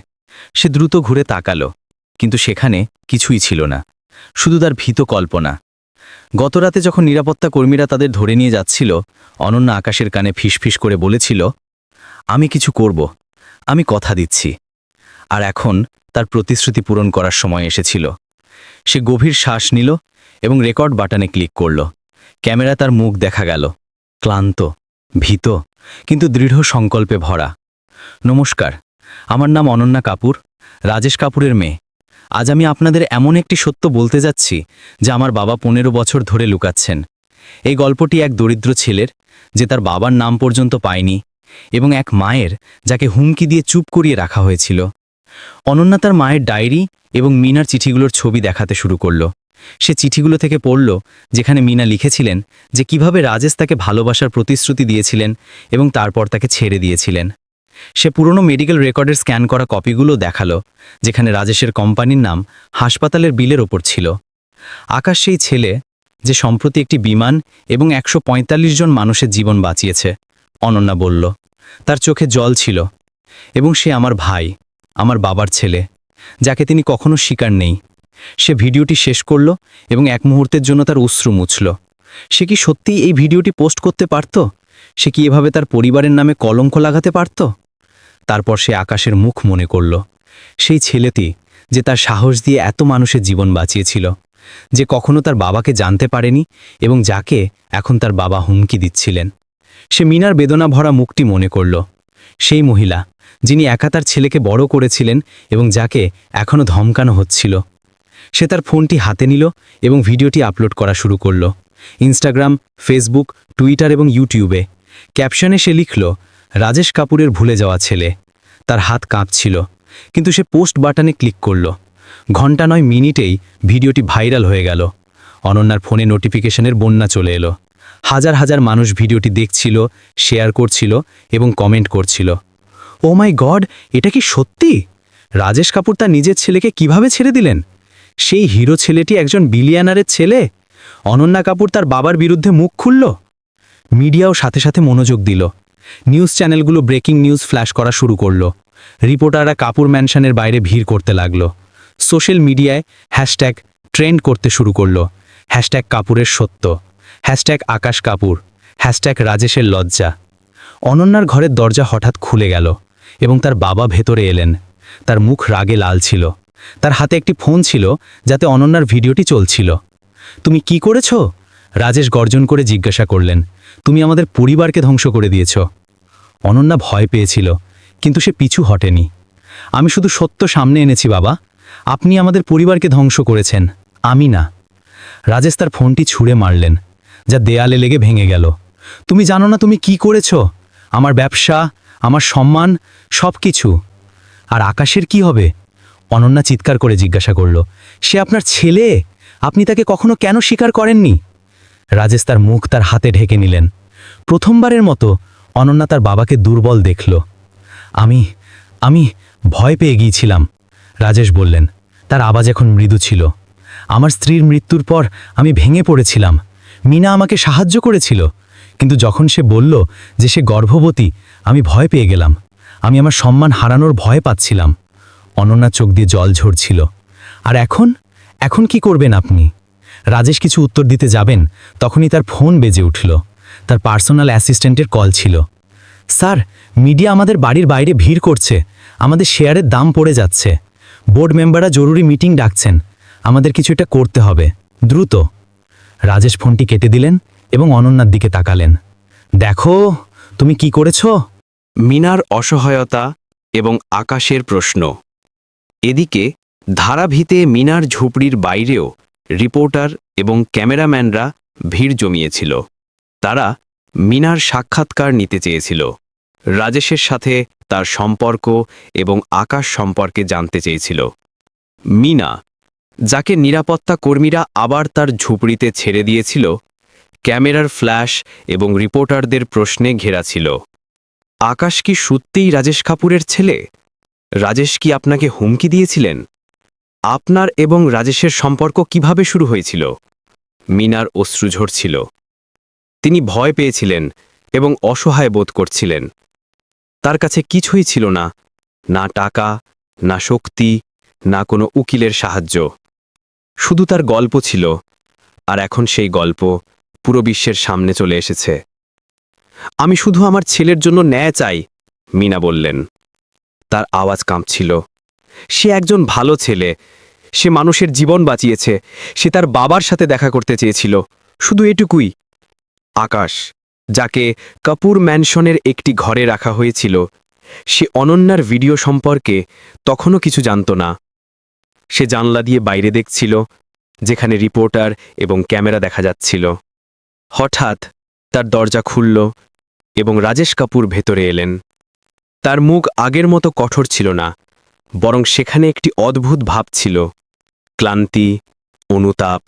সে দ্রুত ঘুরে তাকালো, কিন্তু সেখানে কিছুই ছিল না, শুধু তার ভীত কল্পনা। গতরাতে যখন নিরাপত্তা কর্মীরা তাদের ধরে নিয়ে যাচ্ছিল, অনন্যা আকাশের কানে ফিসফিস করে বলেছিল, আমি কিছু করব, আমি কথা দিচ্ছি। আর এখন তার প্রতিশ্রুতি পূরণ করার সময় এসেছিল। সে গভীর শ্বাস নিল এবং রেকর্ড বাটনে ক্লিক করল। ক্যামেরা তার মুখ দেখা গেল, ক্লান্ত, ভীত, কিন্তু দৃঢ় সংকল্পে ভরা। নমস্কার, আমার নাম অনন্যা কাপুর, রাজেশ কাপুরের মেয়ে। আজ আমি আপনাদের এমন একটি সত্য বলতে যাচ্ছি যা আমার বাবা 15 বছর ধরে লুকাচ্ছেন। এই গল্পটি এক দরিদ্র ছেলের, যে তার বাবার নাম পর্যন্ত পায়নি, এবং এক মায়ের, যাকে হুমকি দিয়ে চুপ করিয়ে রাখা হয়েছিল। অনন্যা তার মায়ের ডায়েরি এবং মিনার চিঠিগুলোর ছবি দেখাতে শুরু করল। সে চিঠিগুলো থেকে পড়ল যেখানে মিনা লিখেছিলেন যে কিভাবে রাজেশ তাকে ভালোবাসার প্রতিশ্রুতি দিয়েছিলেন এবং তারপর তাকে ছেড়ে দিয়েছিলেন। সে পুরনো মেডিকেল রেকর্ডের স্ক্যান করা কপিগুলো দেখালো, যেখানে রাজেশের কোম্পানির নাম হাসপাতালের বিলের ওপর ছিল। আকাশ সেই ছেলে যে সম্প্রতি একটি বিমান এবং 145 জন মানুষের জীবন বাঁচিয়েছে, অনন্যা বলল। তার চোখে জল ছিল। এবং সে আমার ভাই, আমার বাবার ছেলে, যাকে তিনি কখনো স্বীকার নেই। সে ভিডিওটি শেষ করল এবং এক মুহূর্তের জন্য তার অশ্রু মুছল। সে কি সত্যিই এই ভিডিওটি পোস্ট করতে পারত? সে কি এভাবে তার পরিবারের নামে কলঙ্ক লাগাতে পারত? তারপর সে আকাশের মুখ মনে করল, সেই ছেলেটি যে তার সাহস দিয়ে এত মানুষের জীবন বাঁচিয়েছিল, যে কখনো তার বাবাকে জানতে পারেনি এবং যাকে এখন তার বাবা হুমকি দিচ্ছিলেন। সে মিনার বেদনা ভরা মুখটি মনে করল, সেই মহিলা যিনি একা তার ছেলেকে বড় করেছিলেন এবং যাকে এখনও ধমকানো হচ্ছিল। সে তার ফোনটি হাতে নিল এবং ভিডিওটি আপলোড করা শুরু করল ইনস্টাগ্রাম, ফেসবুক, টুইটার এবং ইউটিউবে। ক্যাপশনে সে লিখল, রাজেশ কাপুরের ভুলে যাওয়া ছেলে। তার হাত কাঁপছিল, কিন্তু সে পোস্ট বাটনে ক্লিক করল। ঘণ্টা নয় মিনিটেই ভিডিওটি ভাইরাল হয়ে গেল। অনন্যার ফোনে নোটিফিকেশনের বন্যা চলে এলো। হাজার হাজার মানুষ ভিডিওটি দেখছিল, শেয়ার করছিল এবং কমেন্ট করছিল। ও মাই গড, এটা কি সত্যি? রাজেশ কাপুর তার নিজের ছেলেকে কিভাবে ছেড়ে দিলেন? সেই হিরো ছেলেটি একজন বিলিয়নারের ছেলে। অনন্যা কাপুর তার বাবার বিরুদ্ধে মুখ খুলল। মিডিয়াও সাথে সাথে মনোযোগ দিল। নিউজ চ্যানেলগুলো ব্রেকিং নিউজ ফ্ল্যাশ করা শুরু করল। রিপোর্টাররা কাপুর ম্যানশনের বাইরে ভিড় করতে লাগল। সোশ্যাল মিডিয়ায় হ্যাশট্যাগ ট্রেন্ড করতে শুরু করল। হ্যাশট্যাগ কাপুরের সত্য, হ্যাশট্যাগ আকাশ কাপুর, হ্যাশট্যাগ রাজেশের লজ্জা। অনন্যার ঘরের দরজা হঠাৎ খুলে গেল এবং তার বাবা ভেতরে এলেন। তার মুখ রাগে লাল ছিল। তার হাতে একটি ফোন ছিল যাতে অনন্যার ভিডিওটি চলছিল। তুমি কি করেছ? রাজেশ গর্জন করে জিজ্ঞাসা করলেন। তুমি আমাদের পরিবারকে ধ্বংস করে দিয়েছ। অনন্যা ভয় পেয়েছিল, কিন্তু সে পিছু হটেনি। আমি শুধু সত্য সামনে এনেছি বাবা। আপনি আমাদের পরিবারকে ধ্বংস করেছেন, আমি না। রাজেশ তার ফোনটি ছুঁড়ে মারলেন, যা দেয়ালে লেগে ভেঙে গেল। তুমি জানো না তুমি কি করেছ? আমার ব্যবসা, আমার সম্মান, সব কিছু। আর আকাশের কি হবে? অনন্যা চিৎকার করে জিজ্ঞাসা করল। সে আপনার ছেলে, আপনি তাকে কখনো কেন স্বীকার করেননি? রাজেশ তার মুখ তার হাতে ঢেকে নিলেন। প্রথমবারের মতো অনন্যা তার বাবাকে দুর্বল দেখল। আমি ভয় পেয়ে গিয়েছিলাম, রাজেশ বললেন। তার আওয়াজ এখন মৃদু ছিল। আমার স্ত্রীর মৃত্যুর পর আমি ভেঙে পড়েছিলাম। মিনা আমাকে সাহায্য করেছিল, কিন্তু যখন সে বলল যে সে গর্ভবতী, আমি ভয় পেয়ে গেলাম। আমি আমার সম্মান হারানোর ভয় পাচ্ছিলাম। অনন্যার চোখ দিয়ে জল ঝরছিল। আর এখন কি করবেন আপনি? রাজেশ কিছু উত্তর দিতে যাবেন, তখনই তার ফোন বেজে উঠল। তার পার্সোনাল অ্যাসিস্ট্যান্টের কল ছিল। স্যার, মিডিয়া আমাদের বাড়ির বাইরে ভিড় করছে। আমাদের শেয়ারের দাম পড়ে যাচ্ছে। বোর্ড মেম্বাররা জরুরি মিটিং ডাকছেন। আমাদের কিছু একটা করতে হবে, দ্রুত। রাজেশ ফোনটি কেটে দিলেন এবং অনন্যার দিকে তাকালেন। দেখো, তুমি কি করেছ? মিনার অসহায়তা এবং আকাশের প্রশ্ন। এদিকে ধারাভিতে মিনার ঝুপড়ির বাইরেও রিপোর্টার এবং ক্যামেরাম্যানরা ভিড় জমিয়েছিল। তারা মিনার সাক্ষাৎকার নিতে চেয়েছিল। রাজেশের সাথে তার সম্পর্ক এবং আকাশ সম্পর্কে জানতে চেয়েছিল। মিনা, যাকে নিরাপত্তা কর্মীরা আবার তার ঝুপড়িতে ছেড়ে দিয়েছিল, ক্যামেরার ফ্ল্যাশ এবং রিপোর্টারদের প্রশ্নে ঘেরা ছিল। আকাশ কি সত্যিই রাজেশ কাপুরের ছেলে? রাজেশ কি আপনাকে হুমকি দিয়েছিলেন? আপনার এবং রাজেশের সম্পর্ক কিভাবে শুরু হয়েছিল? মিনার অশ্রু ঝরছিল। তিনি ভয় পেয়েছিলেন এবং অসহায় বোধ করছিলেন। তার কাছে কিছুই ছিল না, না টাকা, না শক্তি, না কোনো উকিলের সাহায্য। শুধু তার গল্প ছিল, আর এখন সেই গল্প পুরো বিশ্বের সামনে চলে এসেছে। আমি শুধু আমার ছেলের জন্য ন্যায় চাই, মিনা বললেন। তার আওয়াজ কাঁপছিল। সে একজন ভালো ছেলে। সে মানুষের জীবন বাঁচিয়েছে। সে তার বাবার সাথে দেখা করতে চেয়েছিল, শুধু এটুকুই। আকাশ, যাকে কাপুর ম্যানশনের একটি ঘরে রাখা হয়েছিল, সে অনন্যার ভিডিও সম্পর্কে তখনও কিছু জানত না। সে জানলা দিয়ে বাইরে দেখছিল, যেখানে রিপোর্টার এবং ক্যামেরা দেখা যাচ্ছিল। হঠাৎ তার দরজা খুলল এবং রাজেশ কাপুর ভেতরে এলেন। তার মুখ আগের মতো কঠোর ছিল না, বরং সেখানে একটি অদ্ভুত ভাব ছিল, ক্লান্তি, অনুতাপ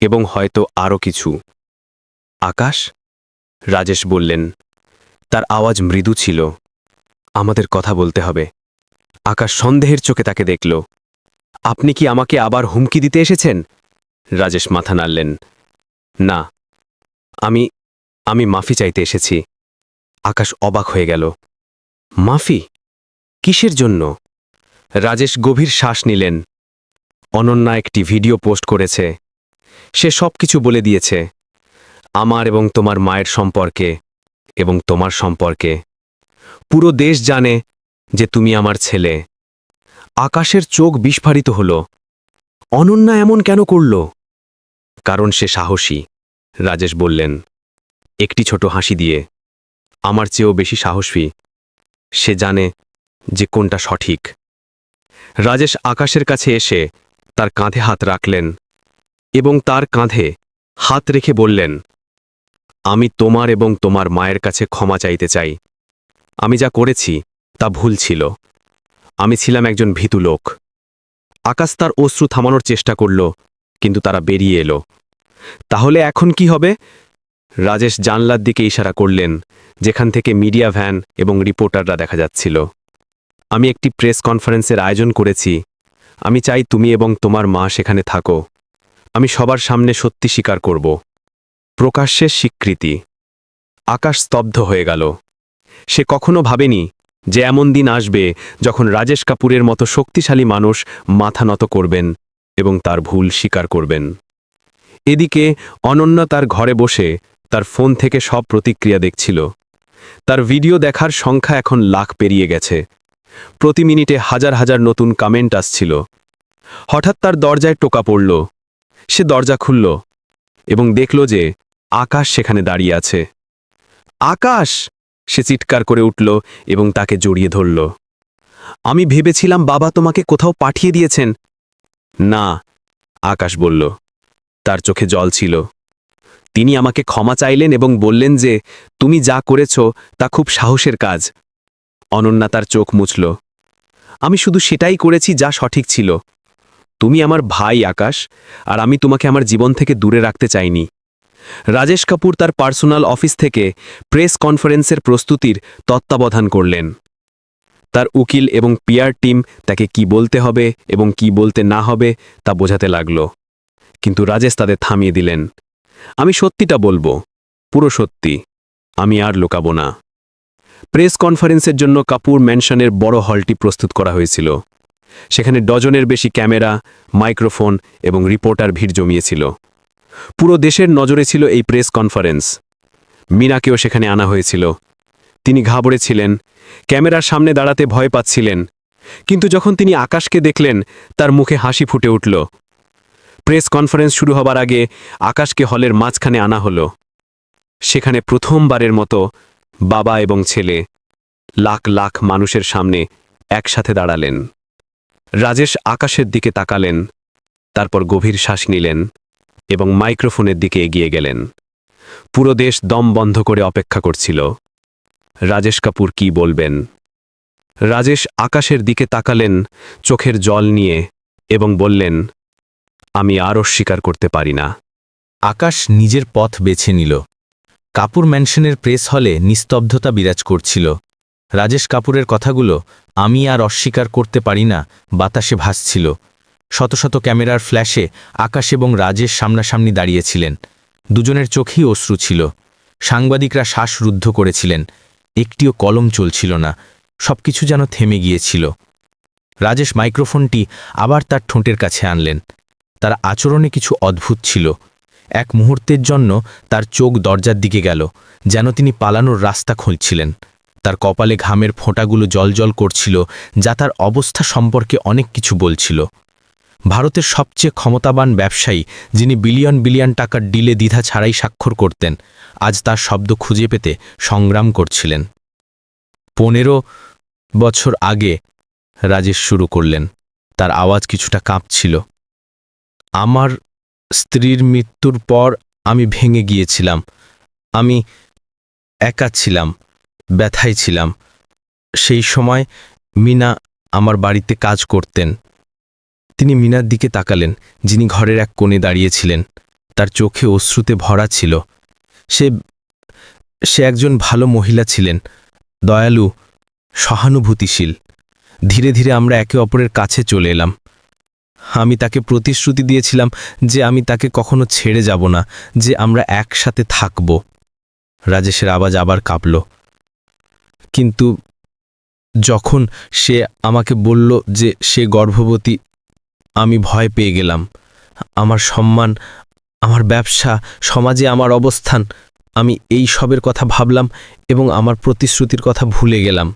এবং হয়তো আরও কিছু। আকাশ, রাজেশ বললেন। তার আওয়াজ মৃদু ছিল। আমাদের কথা বলতে হবে। আকাশ সন্দেহের চোখে তাকে দেখল। আপনি কি আমাকে আবার হুমকি দিতে এসেছেন? রাজেশ মাথা নাড়লেন। না, আমি মাফি চাইতে এসেছি। আকাশ অবাক হয়ে গেল। মাফি? কিসের জন্য? রাজেশ গভীর শ্বাস নিলেন। অনন্যা একটি ভিডিও পোস্ট করেছে। সে সবকিছু বলে দিয়েছে, আমার এবং তোমার মায়ের সম্পর্কে এবং তোমার সম্পর্কে। পুরো দেশ জানে যে তুমি আমার ছেলে। আকাশের চোখ বিস্ফারিত হল। অনন্যা এমন কেন করল? কারণ সে সাহসী, রাজেশ বললেন একটি ছোট হাসি দিয়ে। আমার চেয়েও বেশি সাহসী। সে জানে যে কোনটা সঠিক। রাজেশ আকাশের কাছে এসে তার কাঁধে হাত রাখলেন এবং তার কাঁধে হাত রেখে বললেন, আমি তোমার এবং তোমার মায়ের কাছে ক্ষমা চাইতে চাই। আমি যা করেছি তা ভুল ছিল। আমি ছিলাম একজন ভীতু লোক। আকাশ তার অশ্রু থামানোর চেষ্টা করল, কিন্তু তারা বেরিয়ে এলো। তাহলে এখন কি হবে? রাজেশ জানলার দিকে ইশারা করলেন, যেখান থেকে মিডিয়া ভ্যান এবং রিপোর্টাররা দেখা যাচ্ছিল। আমি একটি প্রেস কনফারেন্সের আয়োজন করেছি। আমি চাই তুমি এবং তোমার মা সেখানে থাকো। আমি সবার সামনে সত্যি স্বীকার করব। প্রকাশ্যের স্বীকৃতি। আকাশ স্তব্ধ হয়ে গেল। সে কখনো ভাবেনি যে এমন দিন আসবে যখন রাজেশ কাপুরের মতো শক্তিশালী মানুষ মাথা নত করবেন এবং তার ভুল স্বীকার করবেন। এদিকে অনন্যা তার ঘরে বসে তার ফোন থেকে সব প্রতিক্রিয়া দেখছিল। তার ভিডিও দেখার সংখ্যা এখন লাখ পেরিয়ে গেছে। প্রতি মিনিটে হাজার হাজার নতুন কমেন্ট আসছিল। হঠাৎ তার দরজায় টোকা পড়ল। সে দরজা খুলল এবং দেখল যে আকাশ সেখানে দাঁড়িয়ে আছে। আকাশ! সে চিৎকার করে উঠল এবং তাকে জড়িয়ে ধরল। আমি ভেবেছিলাম বাবা তোমাকে কোথাও পাঠিয়ে দিয়েছেন। না, আকাশ বলল। তার চোখে জল ছিল। তিনি আমাকে ক্ষমা চাইলেন এবং বললেন যে তুমি যা করেছ তা খুব সাহসের কাজ। অনন্যা তার চোখ মুছল। আমি শুধু সেটাই করেছি যা সঠিক ছিল। তুমি আমার ভাই আকাশ, আর আমি তোমাকে আমার জীবন থেকে দূরে রাখতে চাইনি। রাজেশ কাপুর তার পার্সোনাল অফিস থেকে প্রেস কনফারেন্সের প্রস্তুতির তত্ত্বাবধান করলেন। তার উকিল এবং পিআর টিম তাকে কি বলতে হবে এবং কি বলতে না হবে তা বোঝাতে লাগল। কিন্তু রাজেশ তাদের থামিয়ে দিলেন। আমি সত্যিটা বলবো, পুরো সত্যি। আমি আর লুকাবো না। প্রেস কনফারেন্সের জন্য কাপুর ম্যানশনের বড় হলটি প্রস্তুত করা হয়েছিল। সেখানে ডজনের বেশি ক্যামেরা, মাইক্রোফোন এবং রিপোর্টার ভিড় জমিয়েছিল। পুরো দেশের নজরে ছিল এই প্রেস কনফারেন্স। মীনাকেও সেখানে আনা হয়েছিল। তিনি ঘাবড়েছিলেন, ক্যামেরার সামনে দাঁড়াতে ভয় পাচ্ছিলেন। কিন্তু যখন তিনি আকাশকে দেখলেন, তার মুখে হাসি ফুটে উঠল। প্রেস কনফারেন্স শুরু হবার আগে আকাশকে হলের মাঝখানে আনা হলো। সেখানে প্রথমবারের মতো বাবা এবং ছেলে লাখ লাখ মানুষের সামনে একসাথে দাঁড়ালেন। রাজেশ আকাশের দিকে তাকালেন, তারপর গভীর শ্বাস নিলেন এবং মাইক্রোফোনের দিকে এগিয়ে গেলেন। পুরো দেশ দম বন্ধ করে অপেক্ষা করছিল রাজেশ কাপুর কি বলবেন। রাজেশ আকাশের দিকে তাকালেন চোখের জল নিয়ে এবং বললেন, আমি আর অস্বীকার করতে পারি না। আকাশ নিজের পথ বেছে নিল। কাপুর ম্যানশনের প্রেস হলে নিস্তব্ধতা বিরাজ করছিল। রাজেশ কাপুরের কথাগুলো আমি আর অস্বীকার করতে পারি না বাতাসে ভাসছিল। শত শত ক্যামেরার ফ্ল্যাশে আকাশ এবং রাজেশ সামনাসামনি দাঁড়িয়েছিলেন। দুজনের চোখেই অশ্রু ছিল। সাংবাদিকরা শ্বাসরুদ্ধ করেছিলেন। একটিও কলম চলছিল না। সবকিছু যেন থেমে গিয়েছিল। রাজেশ মাইক্রোফোনটি আবার তার ঠোঁটের কাছে আনলেন। তার আচরণে কিছু অদ্ভুত ছিল। এক মুহূর্তের জন্য তার চোখ দরজার দিকে গেল, যেন তিনি পালানোর রাস্তা খুঁজছিলেন। তার কপালে ঘামের ফোঁটাগুলো জলজল করছিল, যা তার অবস্থা সম্পর্কে অনেক কিছু বলছিল। ভারতের সবচেয়ে ক্ষমতাবান ব্যবসায়ী, যিনি বিলিয়ন বিলিয়ন টাকার ডিলে দ্বিধা ছাড়াই স্বাক্ষর করতেন, আজ তার শব্দ খুঁজে পেতে সংগ্রাম করছিলেন। 15 বছর আগে রাজেশ শুরু করলেন। তার আওয়াজ কিছুটা কাঁপছিল। আমার স্ত্রীর মৃত্যুর পর আমি ভেঙে গিয়েছিলাম। আমি একা ছিলাম, ব্যথায় ছিলাম। সেই সময় মিনা আমার বাড়িতে কাজ করতেন। তিনি মিনার দিকে তাকালেন, যিনি ঘরের এক কোণে দাঁড়িয়েছিলেন। তার চোখে অশ্রুতে ভরা ছিল। সে একজন ভালো মহিলা ছিলেন, দয়ালু, সহানুভূতিশীল। ধীরে ধীরে আমরা একে অপরের কাছে চলে এলাম। আমি তাকে প্রতিশ্রুতি দিয়েছিলাম যে আমি তাকে কখনো ছেড়ে যাব না, যে আমরা একসাথে থাকব। রাজেশের আওয়াজ আবার কাঁপল। কিন্তু যখন সে আমাকে বলল যে সে গর্ভবতী, আমি ভয় পেয়ে গেলাম। আমার সম্মান, আমার ব্যবসা, সমাজে আমার অবস্থান, আমি এই সবের কথা ভাবলাম এবং আমার প্রতিশ্রুতির কথা ভুলে গেলাম।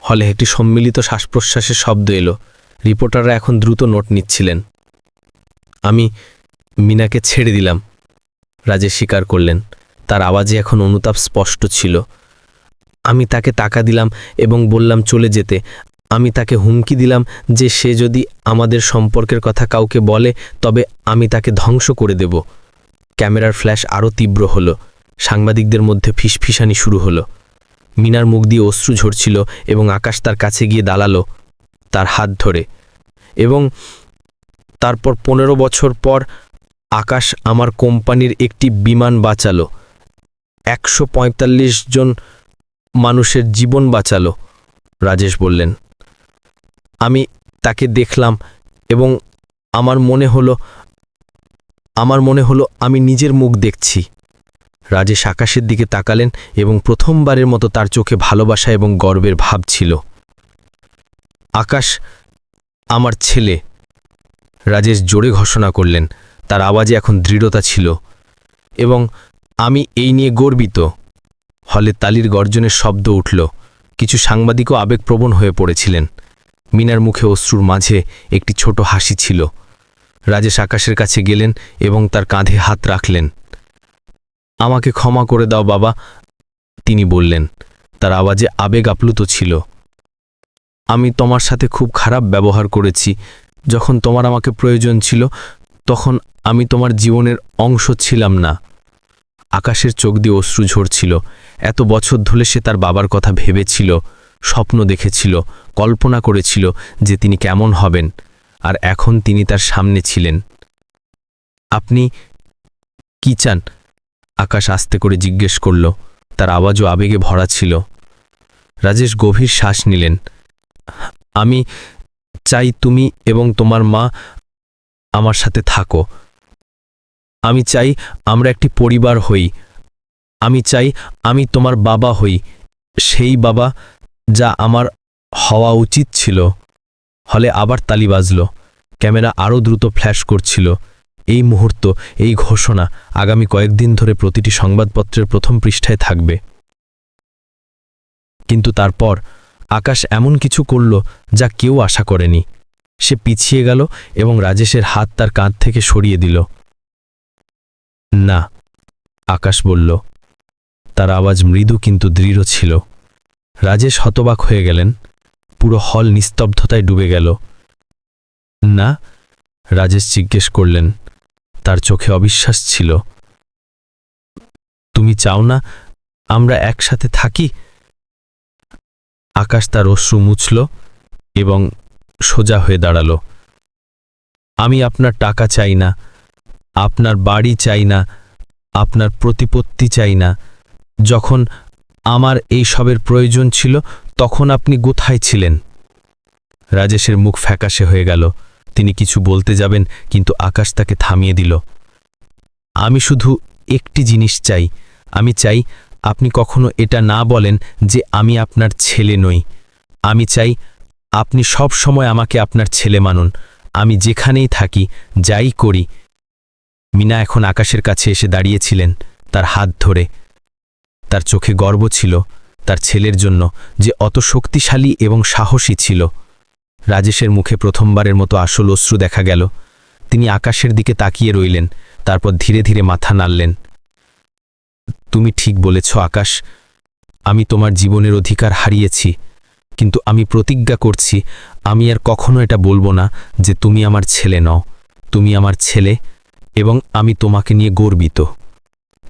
হলে একটি সম্মিলিত শ্বাসপ্রশ্বাসের শব্দ এলো। রিপোর্টাররা এখন দ্রুত নোট নিচ্ছিলেন। আমি মিনাকে ছেড়ে দিলাম, রাজেশ স্বীকার করলেন। তার আওয়াজে এখন অনুতাপ স্পষ্ট ছিল। আমি তাকে টাকা দিলাম এবং বললাম চলে যেতে। আমি তাকে হুমকি দিলাম যে সে যদি আমাদের সম্পর্কের কথা কাউকে বলে তবে আমি তাকে ধ্বংস করে দেব। ক্যামেরার ফ্ল্যাশ আরও তীব্র হলো। সাংবাদিকদের মধ্যে ফিসফিসানি শুরু হলো। মিনার মুখ দিয়ে অশ্রু ঝরছিল এবং আকাশ তার কাছে গিয়ে দাঁড়ালো তার হাত ধরে। এবং তারপর 15 বছর পর আকাশ আমার কোম্পানির একটি বিমান বাঁচালো, 145 জন মানুষের জীবন বাঁচালো, রাজেশ বললেন। আমি তাকে দেখলাম এবং আমার মনে হলো আমি নিজের মুখ দেখছি। রাজেশ আকাশের দিকে তাকালেন এবং প্রথমবারের মতো তার চোখে ভালোবাসা এবং গর্বের ভাব ছিল। আকাশ আমার ছেলে, রাজেশ জোরে ঘোষণা করলেন। তার আওয়াজে এখন দৃঢ়তা ছিল। এবং আমি এই নিয়ে গর্বিত। হলে তালির গর্জনের শব্দ উঠল। কিছু সাংবাদিকও আবেগপ্রবণ হয়ে পড়েছিলেন। মিনার মুখে অশ্রুর মাঝে একটি ছোট হাসি ছিল। রাজেশ আকাশের কাছে গেলেন এবং তার কাঁধে হাত রাখলেন। আমাকে ক্ষমা করে দাও বাবা, তিনি বললেন। তার আওয়াজে আবেগ আপ্লুত ছিল। আমি তোমার সাথে খুব খারাপ ব্যবহার করেছি। যখন তোমার আমাকে প্রয়োজন ছিল তখন আমি তোমার জীবনের অংশ ছিলাম না। আকাশের চোখ দিয়ে অশ্রু ঝরছিল। এত বছর ধরে সে তার বাবার কথা ভেবেছিল, স্বপ্ন দেখেছিল, কল্পনা করেছিল যে তিনি কেমন হবেন, আর এখন তিনি তার সামনে ছিলেন। আপনি কি চান? আকাশ আস্তে করে জিজ্ঞেস করল। তার আওয়াজও আবেগে ভরা ছিল। রাজেশ গভীর শ্বাস নিলেন। আমি চাই তুমি এবং তোমার মা আমার সাথে থাকো। আমি চাই আমরা একটি পরিবার হই। আমি চাই আমি তোমার বাবা হই, সেই বাবা যা আমার হওয়া উচিত ছিল। হলে আবার তালি বাজল। ক্যামেরা আরও দ্রুত ফ্ল্যাশ করছিল। এই মুহূর্ত, এই ঘোষণা আগামী কয়েকদিন ধরে প্রতিটি সংবাদপত্রের প্রথম পৃষ্ঠায় থাকবে। কিন্তু তারপর আকাশ এমন কিছু করল যা কেউ আশা করেনি। সে পিছিয়ে গেল এবং রাজেশের হাত তার কাঁধ থেকে সরিয়ে দিল। না, আকাশ বলল। তার আওয়াজ মৃদু কিন্তু দৃঢ় ছিল। রাজেশ হতবাক হয়ে গেলেন। পুরো হল নিস্তব্ধতায় ডুবে গেল। না, রাজেশ জিজ্ঞেস করলেন। তার চোখে অবিশ্বাস ছিল। তুমি চাও না আমরা একসাথে থাকি? আকাশ তার অশ্রু মুছল এবং সোজা হয়ে দাঁড়াল। আমি আপনার টাকা চাই না, আপনার বাড়ি চাই না, আপনার প্রতিপত্তি চাই না। যখন আমার এই সবের প্রয়োজন ছিল তখন আপনি কোথায় ছিলেন? রাজেশের মুখ ফ্যাকাশে হয়ে গেল। তিনি কিছু বলতে যাবেন কিন্তু আকাশ তাকে থামিয়ে দিল। আমি শুধু একটি জিনিস চাই। আমি চাই আপনি কখনো এটা না বলেন যে আমি আপনার ছেলে নই। আমি চাই আপনি সব সময় আমাকে আপনার ছেলে মানুন, আমি যেখানেই থাকি, যাই করি। মিনা এখন আকাশের কাছে এসে দাঁড়িয়েছিলেন, তার হাত ধরে। তার চোখে গর্ব ছিল তার ছেলের জন্য, যে অত শক্তিশালী এবং সাহসী ছিল। রাজেশের মুখে প্রথমবারের মতো আসল অশ্রু দেখা গেল। তিনি আকাশের দিকে তাকিয়ে রইলেন, তারপর ধীরে ধীরে মাথা নাড়লেন। তুমি ঠিক বলেছ আকাশ, আমি তোমার জীবনের অধিকার হারিয়েছি, কিন্তু আমি প্রতিজ্ঞা করছি আমি আর কখনো এটা বলবো না যে তুমি আমার ছেলে নও। তুমি আমার ছেলে এবং আমি তোমাকে নিয়ে গর্বিত।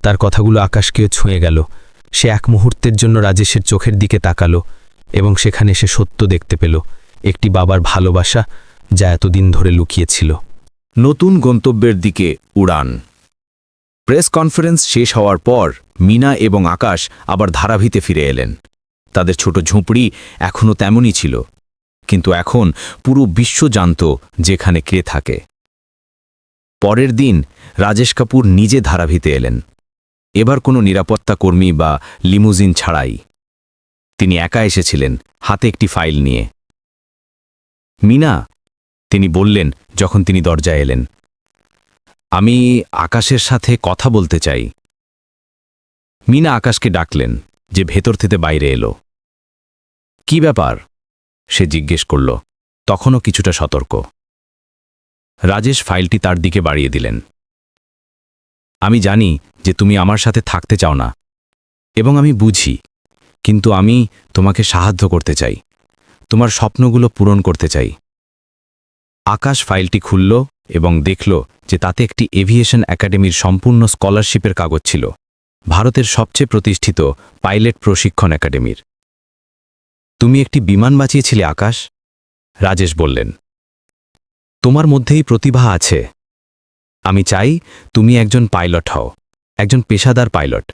তার কথাগুলো আকাশকেও ছুঁয়ে গেল। সে এক মুহূর্তের জন্য রাজেশের চোখের দিকে তাকালো এবং সেখানে সে সত্য দেখতে পেল, একটি বাবার ভালোবাসা যা এতদিন ধরে লুকিয়েছিল। নতুন গন্তব্যের দিকে উড়ান। প্রেস কনফারেন্স শেষ হওয়ার পর মিনা এবং আকাশ আবার ধারাভিতে ফিরে এলেন। তাদের ছোট ঝুঁপড়ি এখনও তেমনই ছিল, কিন্তু এখন পুরো বিশ্ব জানত যেখানে কে থাকে। পরের দিন রাজেশ কাপুর নিজে ধারাভিতে এলেন, এবার কোনো নিরাপত্তা কর্মী বা লিমুজিন ছাড়াই। তিনি একা এসেছিলেন, হাতে একটি ফাইল নিয়ে। মিনা, তিনি বললেন যখন তিনি দরজায় এলেন, আমি আকাশের সাথে কথা বলতে চাই। মিনা আকাশকে ডাকলেন, যে ভেতর থেকে বাইরে এলো। কি ব্যাপার? সে জিজ্ঞেস করল, তখনও কিছুটা সতর্ক। রাজেশ ফাইলটি তার দিকে বাড়িয়ে দিলেন। আমি জানি যে তুমি আমার সাথে থাকতে চাও না, এবং আমি বুঝি, কিন্তু আমি তোমাকে সাহায্য করতে চাই। তোমার স্বপ্নগুলো পূরণ করতে চাই। আকাশ ফাইলটি খুলল এবং দেখল যে তাতে একটি এভিয়েশন একাডেমির সম্পূর্ণ স্কলারশিপের কাগজ ছিল, ভারতের সবচেয়ে প্রতিষ্ঠিত পাইলট প্রশিক্ষণ একাডেমির। তুমি একটি বিমান বাঁচিয়েছিলে আকাশ, রাজেশ বললেন। তোমার মধ্যেই প্রতিভা আছে। আমি চাই তুমি একজন পাইলট হও, একজন পেশাদার পাইলট।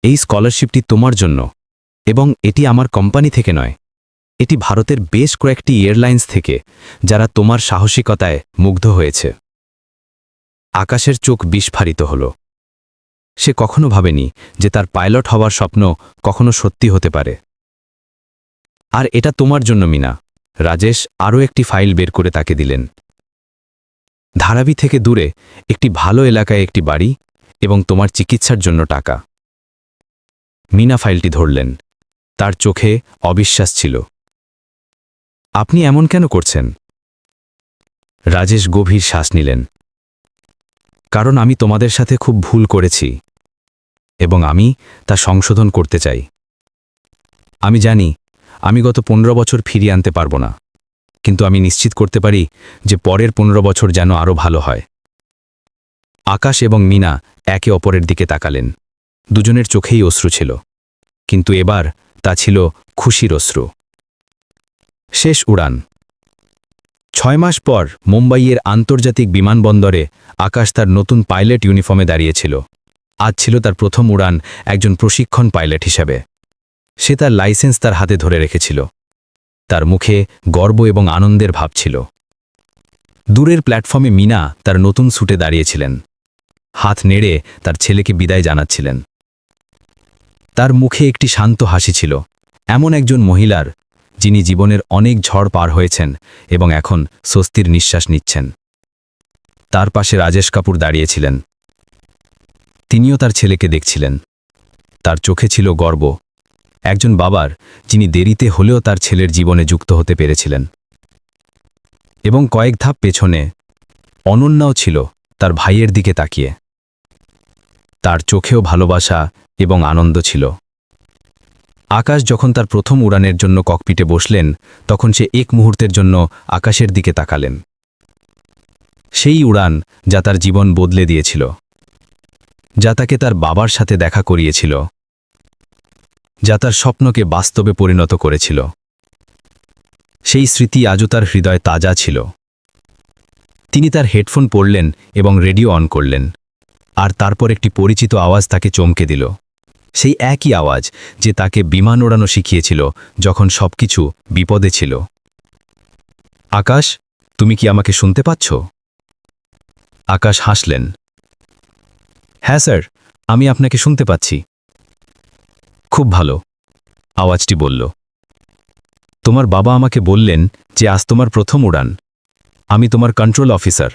এই স্কলারশিপটি তোমার জন্য, এবং এটি আমার কোম্পানি থেকে নয়, এটি ভারতের বেশ কয়েকটি এয়ারলাইন্স থেকে, যারা তোমার সাহসিকতায় মুগ্ধ হয়েছে। আকাশের চোখ বিস্ফারিত হল। সে কখনো ভাবেনি যে তার পাইলট হওয়ার স্বপ্ন কখনো সত্যি হতে পারে। আর এটা তোমার জন্য মিনা, রাজেশ আরও একটি ফাইল বের করে তাকে দিলেন। ধারাবি থেকে দূরে একটি ভালো এলাকায় একটি বাড়ি এবং তোমার চিকিৎসার জন্য টাকা। মিনা ফাইলটি ধরলেন। তার চোখে অবিশ্বাস ছিল। আপনি এমন কেন করছেন? রাজেশ গভীর শ্বাস নিলেন। কারণ আমি তোমাদের সাথে খুব ভুল করেছি এবং আমি তা সংশোধন করতে চাই। আমি জানি আমি গত 15 বছর ফিরিয়ে আনতে পারব না, কিন্তু আমি নিশ্চিত করতে পারি যে পরের 15 বছর যেন আরও ভালো হয়। আকাশ এবং মিনা একে অপরের দিকে তাকালেন। দুজনের চোখেই অশ্রু ছিল, কিন্তু এবার তা ছিল খুশির অশ্রু। শেষ উড়ান। 6 মাস পর মুম্বাইয়ের আন্তর্জাতিক বিমানবন্দরে আকাশ তার নতুন পাইলট ইউনিফর্মে দাঁড়িয়েছিল। আজ ছিল তার প্রথম উড়ান একজন প্রশিক্ষণ পাইলট হিসেবে। সে তার লাইসেন্স তার হাতে ধরে রেখেছিল। তার মুখে গর্ব এবং আনন্দের ভাব ছিল। দূরের প্ল্যাটফর্মে মিনা তার নতুন স্যুটে দাঁড়িয়েছিলেন, হাত নেড়ে তার ছেলেকে বিদায় জানাচ্ছিলেন। তার মুখে একটি শান্ত হাসি ছিল, এমন একজন মহিলার যিনি জীবনের অনেক ঝড় পার হয়েছেন এবং এখন স্বস্তির নিঃশ্বাস নিচ্ছেন। তার পাশে রাজেশ কাপুর দাঁড়িয়েছিলেন। তিনিও তার ছেলেকে দেখছিলেন। তার চোখে ছিল গর্ব, একজন বাবার যিনি দেরিতে হলেও তার ছেলের জীবনে যুক্ত হতে পেরেছিলেন। এবং কয়েক ধাপ পেছনে অনন্যাও ছিল তার ভাইয়ের দিকে তাকিয়ে। তার চোখেও ভালোবাসা এবং আনন্দ ছিল। আকাশ যখন তার প্রথম উড়ানের জন্য ককপিটে বসলেন, তখন সে এক মুহূর্তের জন্য আকাশের দিকে তাকালেন। সেই উড়ান যা তার জীবন বদলে দিয়েছিল, যা তাকে তার বাবার সাথে দেখা করিয়েছিল, যা তার স্বপ্নকে বাস্তবে পরিণত করেছিল। সেই স্মৃতি আজও তার হৃদয় তাজা ছিল। তিনি তার হেডফোন পরলেন এবং রেডিও অন করলেন, আর তারপর একটি পরিচিত আওয়াজ তাকে চমকে দিল। সেই একই আওয়াজ যে তাকে বিমান ওড়ানো শিখিয়েছিল যখন সবকিছু বিপদে ছিল। আকাশ, তুমি কি আমাকে শুনতে পাচ্ছ? আকাশ হাসলেন। হ্যাঁ স্যার, আমি আপনাকে শুনতে পাচ্ছি। খুব ভালো, আওয়াজটি বলল। তোমার বাবা আমাকে বললেন যে আজ তোমার প্রথম উড়ান। আমি তোমার কন্ট্রোল অফিসার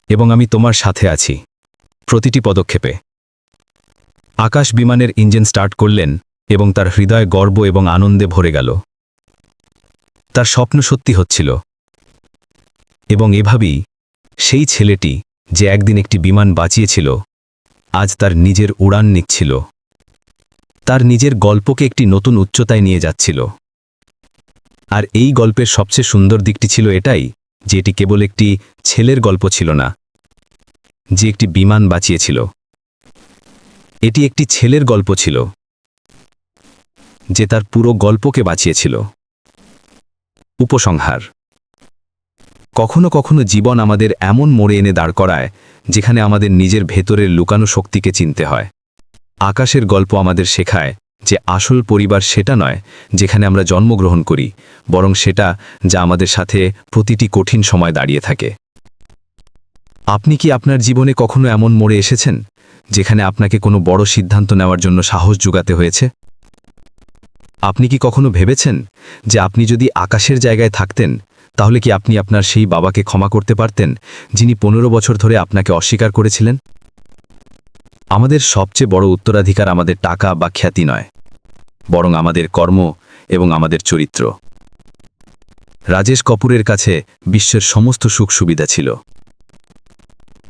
এবং আমি তোমার সাথে আছি প্রতিটি পদক্ষেপে। আকাশ বিমানের ইঞ্জিন স্টার্ট করলেন এবং তার হৃদয় গর্ব এবং আনন্দে ভরে গেল। তার স্বপ্ন সত্যি হচ্ছিল। এবং এভাবেই সেই ছেলেটি যে একদিন একটি বিমান বাঁচিয়েছিল, আজ তার নিজের উড়ান নিচ্ছিল, তার নিজের গল্পকে একটি নতুন উচ্চতায় নিয়ে যাচ্ছিল। আর এই গল্পের সবচেয়ে সুন্দর দিকটি ছিল এটাই যে এটি কেবল একটি ছেলের গল্প ছিল না, যে একটি বিমান বাঁচিয়েছিল। এটি একটি ছেলের গল্প ছিল যে তার পুরো গল্পকে বাঁচিয়েছিল। উপসংহার। কখনো কখনো জীবন আমাদের এমন মোড়ে এনে দাঁড় করায় যেখানে আমাদের নিজের ভেতরের লুকানো শক্তিকে চিনতে হয়। আকাশের গল্প আমাদের শেখায় যে আসল পরিবার সেটা নয় যেখানে আমরা জন্মগ্রহণ করি, বরং সেটা যা আমাদের সাথে প্রতিটি কঠিন সময় দাঁড়িয়ে থাকে। আপনি কি আপনার জীবনে কখনো এমন মোড়ে এসেছেন যেখানে আপনাকে কোনো বড় সিদ্ধান্ত নেওয়ার জন্য সাহস জোগাতে হয়েছে? আপনি কি কখনো ভেবেছেন যে আপনি যদি আকাশের জায়গায় থাকতেন, তাহলে কি আপনি আপনার সেই বাবাকে ক্ষমা করতে পারতেন যিনি 15 বছর ধরে আপনাকে অস্বীকার করেছিলেন? আমাদের সবচেয়ে বড় উত্তরাধিকার আমাদের টাকা বা খ্যাতি নয়, বরং আমাদের কর্ম এবং আমাদের চরিত্র। রাজেশ কাপুরের কাছে বিশ্বের সমস্ত সুখ সুবিধা ছিল,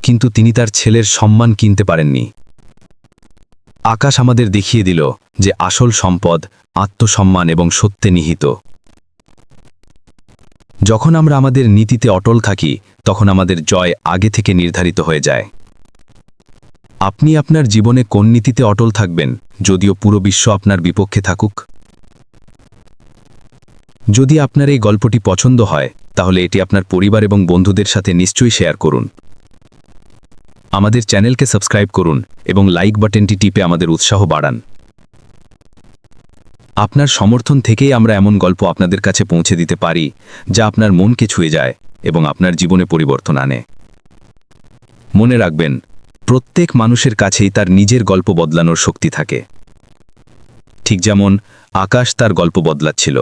কিন্তু তিনি তার ছেলের সম্মান কিনতে পারেননি। আকাশ আমাদের দেখিয়ে দিল যে আসল সম্পদ আত্মসম্মান এবং সত্যে নিহিত। যখন আমরা আমাদের নীতিতে অটল থাকি তখন আমাদের জয় আগে থেকে নির্ধারিত হয়ে যায়। আপনি আপনার জীবনে কোন নীতিতে অটল থাকবেন, যদিও পুরো বিশ্ব আপনার বিপক্ষে থাকুক? যদি আপনার এই গল্পটি পছন্দ হয় তাহলে এটি আপনার পরিবার এবং বন্ধুদের সাথে নিশ্চয়ই শেয়ার করুন। আমাদের চ্যানেলকে সাবস্ক্রাইব করুন এবং লাইক বাটনটি টিপে আমাদের উৎসাহ বাড়ান। আপনার সমর্থন থেকেই আমরা এমন গল্প আপনাদের কাছে পৌঁছে দিতে পারি যা আপনার মনকে ছুঁয়ে যায় এবং আপনার জীবনে পরিবর্তন আনে। মনে রাখবেন, প্রত্যেক মানুষের কাছেই তার নিজের গল্প বদলানোর শক্তি থাকে, ঠিক যেমন আকাশ তার গল্প বদলাচ্ছিল।